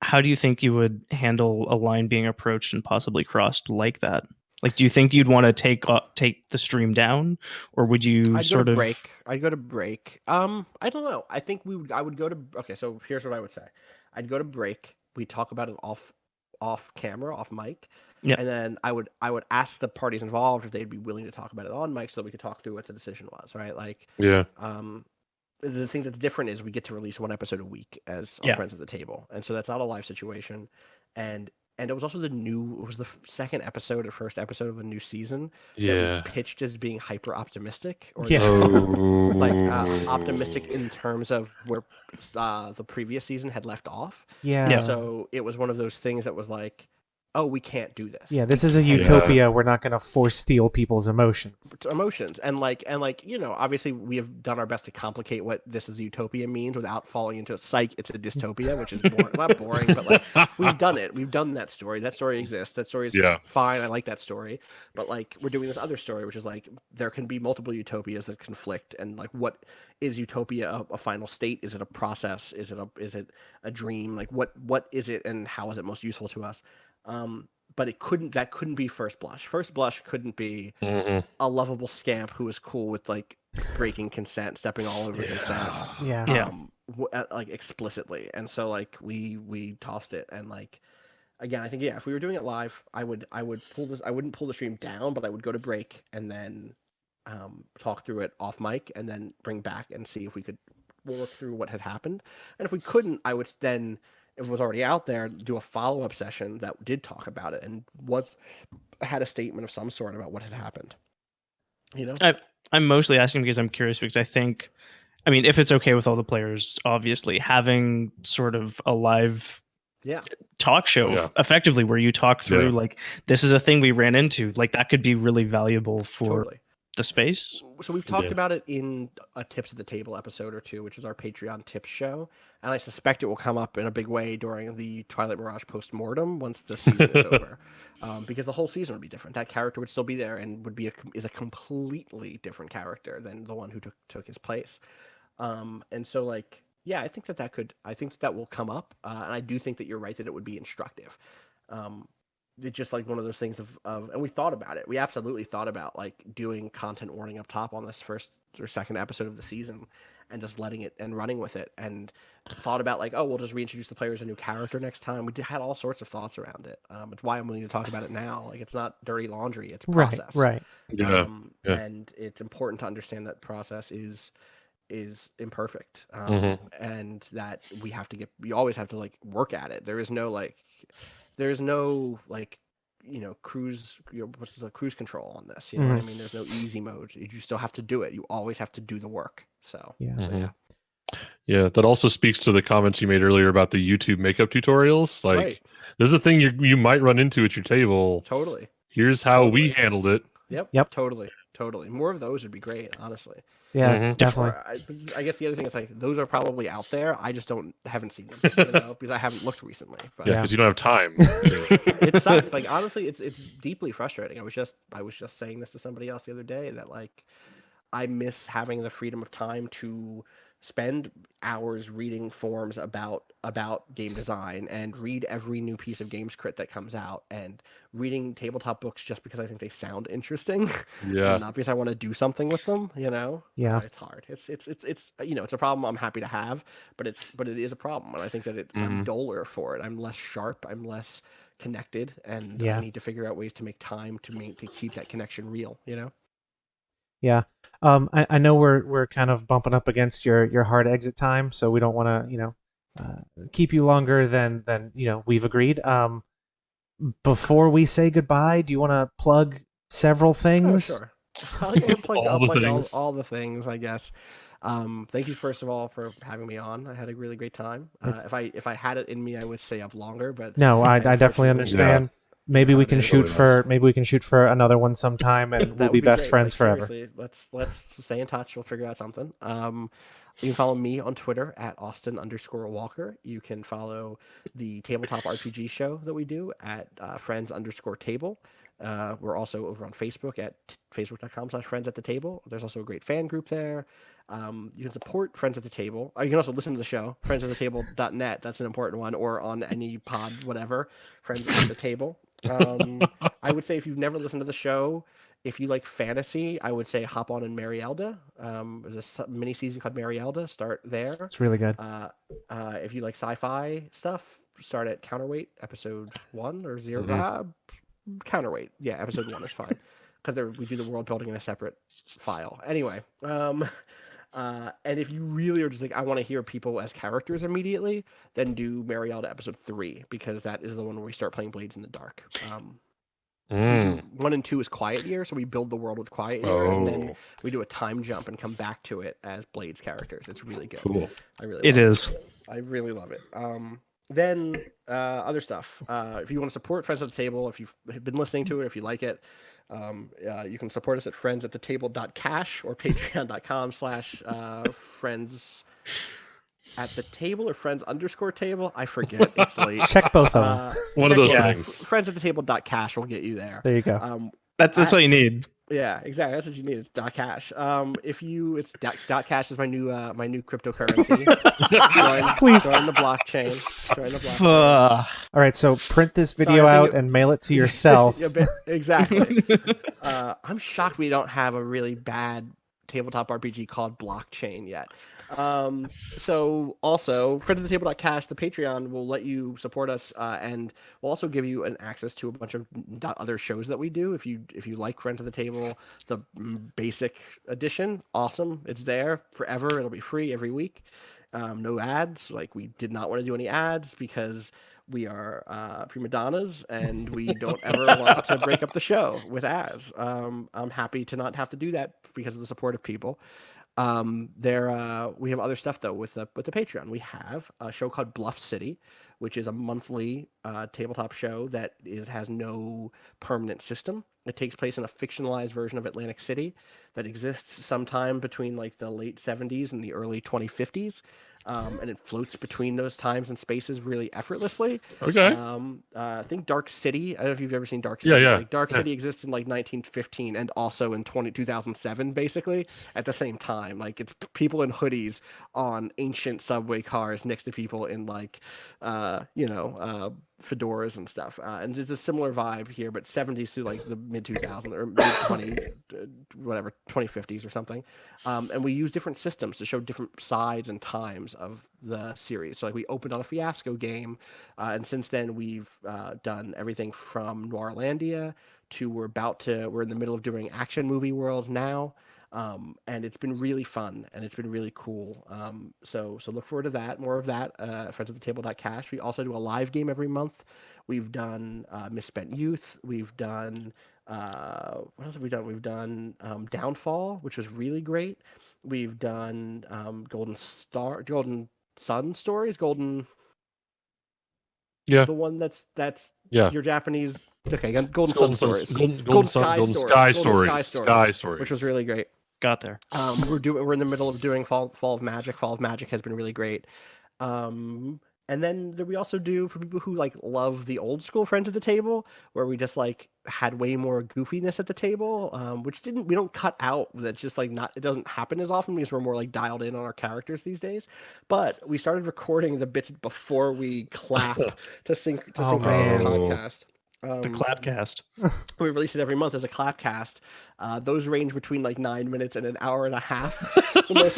how do you think you would handle a line being approached and possibly crossed like that? Like, do you think you'd want to take the stream down, or would you I'd go to break. I don't know. I think I would go to. Okay, so here's what I would say. I'd go to break. We talk about it off camera, off mic, and then I would ask the parties involved if they'd be willing to talk about it on mic, so that we could talk through what the decision was. Right? Like, the thing that's different is we get to release one episode a week as our friends at the table, and so that's not a live situation, and it was also the second episode or first episode of a new season that we pitched as being hyper optimistic, or like optimistic in terms of where the previous season had left off. So it was one of those things that was like, oh, we can't do this. Yeah, this is a utopia. We're not going to force steal people's emotions. And like, you know, obviously we have done our best to complicate what this is a utopia means without falling into psych. It's a dystopia, which is not boring, but like we've done it. We've done that story. That story exists. That story is fine. I like that story. But like we're doing this other story, which is like there can be multiple utopias that conflict, and like what is utopia a final state? Is it a process? Is it a dream? Like what is it, and how is it most useful to us? but that couldn't be First Blush. First Blush couldn't be Mhm. a lovable scamp who was cool with like breaking consent, stepping all over consent, Yeah. like explicitly. And so like we tossed it, and like again, I think if we were doing it live, I wouldn't pull the stream down, but I would go to break and then talk through it off mic, and then bring back and see if we could work through what had happened. And if we couldn't, I would then, if it was already out there, do a follow-up session that did talk about it and had a statement of some sort about what had happened. You know? I'm mostly asking because I'm curious, because I mean, if it's okay with all the players, obviously having sort of a live talk show effectively where you talk through like, this is a thing we ran into, like that could be really valuable for the space. So we've talked about it in a Tips at the Table episode or two, which is our Patreon tips show, and I suspect it will come up in a big way during the Twilight Mirage post-mortem once the season is over, because the whole season would be different. That character would still be there and is a completely different character than the one who took his place. And so like, yeah, I think that will come up, and I do think that you're right that it would be instructive. It's just like one of those things of and we thought about it. We absolutely thought about like doing content warning up top on this first or second episode of the season, and just letting it and running with it, and thought about like, oh, we'll just reintroduce the players a new character next time. We had all sorts of thoughts around it. It's why I'm willing to talk about it now. Like, it's not dirty laundry, it's process. Right. And it's important to understand that process is imperfect, and that we always have to like work at it. There's no cruise cruise control on this, you know what I mean? There's no easy mode. You still have to do it. You always have to do the work. So yeah, that also speaks to the comments you made earlier about the YouTube makeup tutorials. Like, this is a thing you might run into at your table. Totally. Here's how we handled it. Yep. Totally. More of those would be great, honestly. Yeah, definitely. I guess the other thing is like, those are probably out there. I just haven't seen them, because I haven't looked recently. But because you don't have time. It sucks. Like, honestly, it's deeply frustrating. I was just saying this to somebody else the other day, that like, I miss having the freedom of time to spend hours reading forums about game design, and read every new piece of games crit that comes out, and reading tabletop books just because I think they sound interesting. Yeah. Not because I want to do something with them, Yeah. It's hard. It's it's a problem I'm happy to have, but it is a problem, and I think that I'm duller for it. I'm less sharp, I'm less connected, and I need to figure out ways to make time to keep that connection real, Yeah. I know we're kind of bumping up against your hard exit time, so we don't want to, keep you longer than we've agreed. Before we say goodbye, do you want to plug several things? Oh, sure. I'll plug all the things, I guess. Thank you, first of all, for having me on. I had a really great time. If I had it in me, I would stay up longer, but no, I definitely understand. Maybe we can shoot for another one sometime, and we'll be best friends forever. Seriously, let's stay in touch. We'll figure out something. You can follow me on Twitter at Austin_Walker. You can follow the tabletop RPG show that we do at friends_table. We're also over on Facebook at facebook.com/friends@the-table. There's also a great fan group there. You can support Friends at the Table. You can also listen to the show, friendsattetable.net. That's an important one, or on any pod, whatever. Friends at the Table. I would say, if you've never listened to the show, if you like fantasy, I would say hop on in Marielda. There's a mini season called Marielda. Start there. It's really good. If you like sci-fi stuff, start at Counterweight, episode 1 or 0. Counterweight, yeah, episode 1 is fine, because we do the world building in a separate file. Anyway, and if you really are just like, I want to hear people as characters immediately, then do Marielda episode 3, because that is the one where we start playing Blades in the Dark. 1 and 2 is Quiet Year, so we build the world with Quiet Year, and then we do a time jump and come back to it as Blades characters. It's really good. Cool. I really love it. Then other stuff. If you want to support Friends at the Table, if you've been listening to it, if you like it, you can support us at friendsattetable.cash or patreon.com/friends at the table, or friends_table. I forget. It's late. Check both of them. One of those things. Friendsattetable.cash will get you there. There you go. That's all you need. Yeah, exactly. That's what you need. It's .cash. It's .cash is my new cryptocurrency. Please. Join the blockchain. Join the blockchain. All right, so print this video out and mail it to yourself. Exactly. I'm shocked we don't have a really bad tabletop RPG called Blockchain yet. So also, Friends of the Table.cash, the Patreon will let you support us, and we'll also give you an access to a bunch of other shows that we do. If you like Friends of the Table, the basic edition, awesome. It's there forever. It'll be free every week. No ads. Like, we did not want to do any ads because we are prima donnas and we don't ever want to break up the show with ads. I'm happy to not have to do that because of the support of people. We have other stuff though with the Patreon. We have a show called Bluff City, which is a monthly tabletop show that has no permanent system. It takes place in a fictionalized version of Atlantic City that exists sometime between like the late 70s and the early 2050s. And it floats between those times and spaces really effortlessly. Okay. I think Dark City. I don't know if you've ever seen Dark City. Yeah. Like Dark City exists in like 1915 and also in 2007, basically at the same time. Like, it's people in hoodies on ancient subway cars next to people in like, fedoras and stuff. And it's a similar vibe here, but 70s through like the mid 2000s or mid 2050s or something. And we use different systems to show different sides and times of the series. So like, we opened on a Fiasco game, and since then we've done everything from Noirlandia to we're in the middle of doing Action Movie World now. And it's been really fun and it's been really cool. So look forward to that. More of that. Friends of the Table.cash. We also do a live game every month. We've done Misspent Youth. We've done what else have we done? We've done Downfall, which was really great. We've done Golden Sun stories. Yeah. The one that's Yeah. your Japanese. Okay, Golden Golden Sun Sun stories. Golden Sky stories, which was really great. Got there. We're in the middle of doing Fall of Magic. Fall of Magic has been really great. And then we also do, for people who like love the old school Friends at the Table, where we just like had way more goofiness at the table, which we don't cut out. That's just like it doesn't happen as often because we're more like dialed in on our characters these days. But we started recording the bits before we clap to synchronize the podcast. The Clapcast. We release it every month as a Clapcast. Those range between like 9 minutes and an hour and a half. The most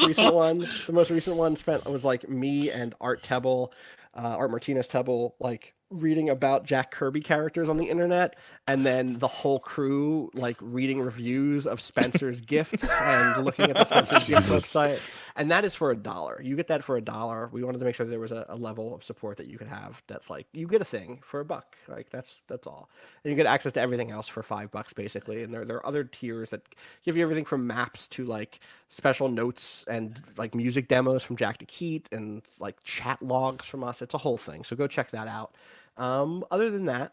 recent one was like me and Art Martinez Tebble, like reading about Jack Kirby characters on the internet, and then the whole crew like reading reviews of Spencer's gifts and looking at the Spencer's Gifts website. And that is for $1. You get that for $1. We wanted to make sure there was a level of support that you could have. That's like, you get a thing for $1. Like, that's all. And you get access to everything else for $5 basically. And there are other tiers that give you everything from maps to like special notes and like music demos from Jack DeKeat and like chat logs from us. It's a whole thing. So go check that out. Other than that,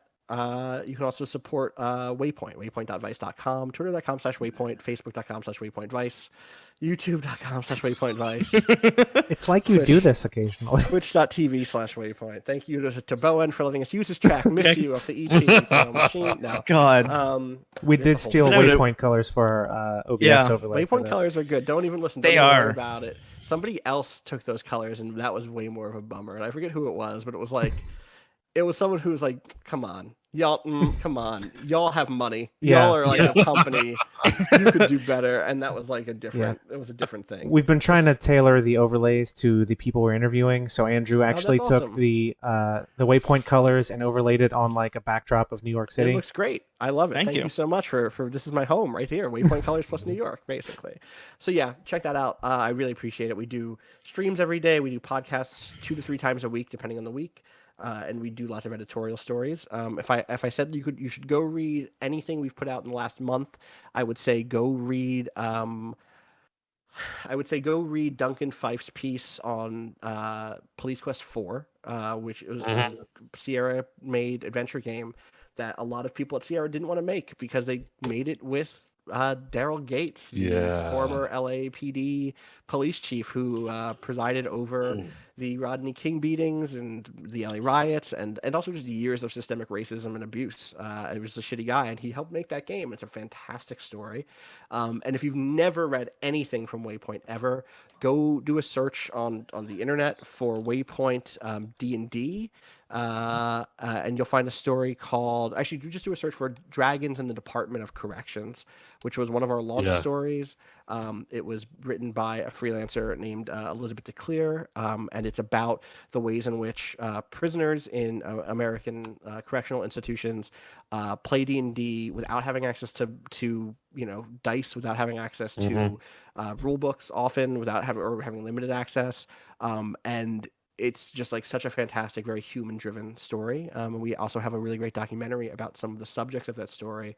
you can also support Waypoint, waypoint.vice.com, twitter.com/waypoint, facebook.com/waypointvice, youtube.com/waypointvice. It's like you do this occasionally. Twitch.tv/waypoint. Thank you to Boen for letting us use his track, Miss You, off the EP Machine. No. God. We did steal Waypoint colors for our OBS overlay. Waypoint colors are good. Don't even listen. Don't even worry about it. Somebody else took those colors, and that was way more of a bummer. And I forget who it was, but it was like... It was someone who was like, come on, y'all, come on. Y'all have money. Yeah. Y'all are like a company. You could do better. And that was like it was a different thing. We've been trying to tailor the overlays to the people we're interviewing. So Andrew actually took awesome. the Waypoint colors and overlaid it on like a backdrop of New York City. It looks great. I love it. Thank you you so much for this is my home right here. Waypoint colors plus New York, basically. So yeah, check that out. I really appreciate it. We do streams every day. We do podcasts 2 to 3 times a week, depending on the week. And we do lots of editorial stories. If I said you should go read anything we've put out in the last month, I would say go read Duncan Fife's piece on Police Quest 4, which was a Sierra made adventure game that a lot of people at Sierra didn't want to make because they made it with Daryl Gates, the former LAPD police chief who presided over the Rodney King beatings and the LA riots, and also just years of systemic racism and abuse. He was a shitty guy, and he helped make that game. It's a fantastic story. And if you've never read anything from Waypoint ever, go do a search on the internet for Waypoint D&D. And you'll find a story called, actually, you just do a search for Dragons in the Department of Corrections, which was one of our launch stories. It was written by a freelancer named Elizabeth DeClear, and it's about the ways in which prisoners in American correctional institutions play D&D without having access to dice, without having access to rule books, often without having limited access, and it's just like such a fantastic, very human-driven story. And we also have a really great documentary about some of the subjects of that story,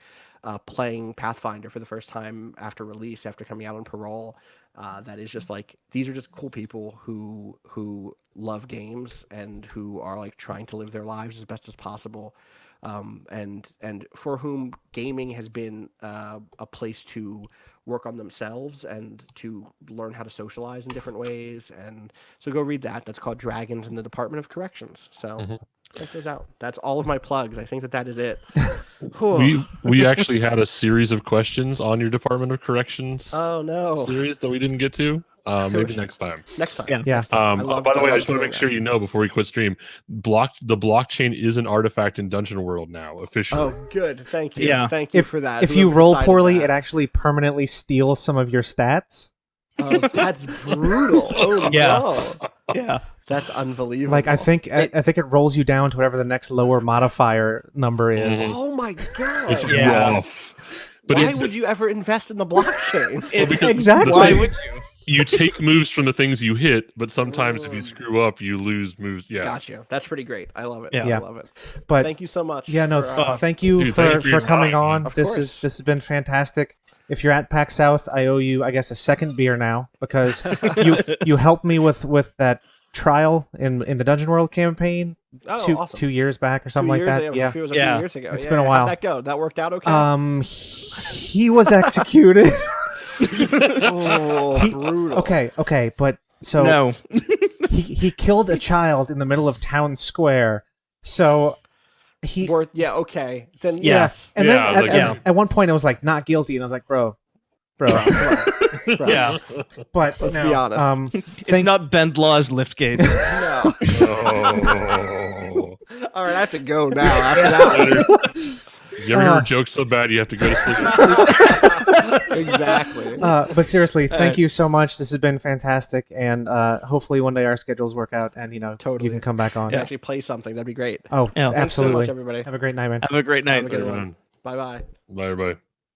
playing Pathfinder for the first time after release, after coming out on parole. That is just like, these are just cool people who love games and who are like trying to live their lives as best as possible. And for whom gaming has been a place to work on themselves and to learn how to socialize in different ways. And so go read that. That's called Dragons in the Department of Corrections. So check those out. That's all of my plugs. I think that is it. we actually had a series of questions on your Department of Corrections series that we didn't get to. Maybe next time. Next time. Yeah. By the way, I just want to make sure you know before we quit stream, the blockchain is an artifact in Dungeon World now, officially. Oh, good. Thank you. Yeah. Thank you for that. If you roll poorly, it actually permanently steals some of your stats. Oh, that's brutal. Oh, Yeah. no. Yeah. That's unbelievable. Like I think it rolls you down to whatever the next lower modifier number is. Oh my god. It's Yeah. rough. But Why would you ever invest in the blockchain? Exactly. Why would you? You take moves from the things you hit, but sometimes if you screw up, you lose moves. Yeah. Got you. That's pretty great. I love it. Yeah. I love it. But Thank you so much. yeah, no, for, thank you Dude, for thank you for your coming time, on. man. Of This course. has been fantastic. If you're at PAX South, I owe you, I guess, a second beer now because you helped me with that trial in the Dungeon World campaign awesome. 2 years back or something like that. Yeah. It was a few years ago. It's been a while. How'd that go? That worked out okay? He was executed. Brutal. Okay, but so No. he killed a child in the middle of town square. So Okay. Then Yeah. yes. and Yeah, then at one point I was like not guilty, and I was like, bro. Bro. Yeah. But Let's no, be honest. It's not bend laws, lift gates. No. Oh. All right, I have to go now. After that. You ever hear a joke so bad you have to go to sleep? Exactly. But seriously, thank you so much. This has been fantastic, and hopefully one day our schedules work out, and Totally. you can come back on. You can actually play something. That'd be great. Oh, Yeah. Thanks so much, absolutely. everybody. Have a great night, man. Have a great night. Have a good one. Bye bye. Bye, everybody.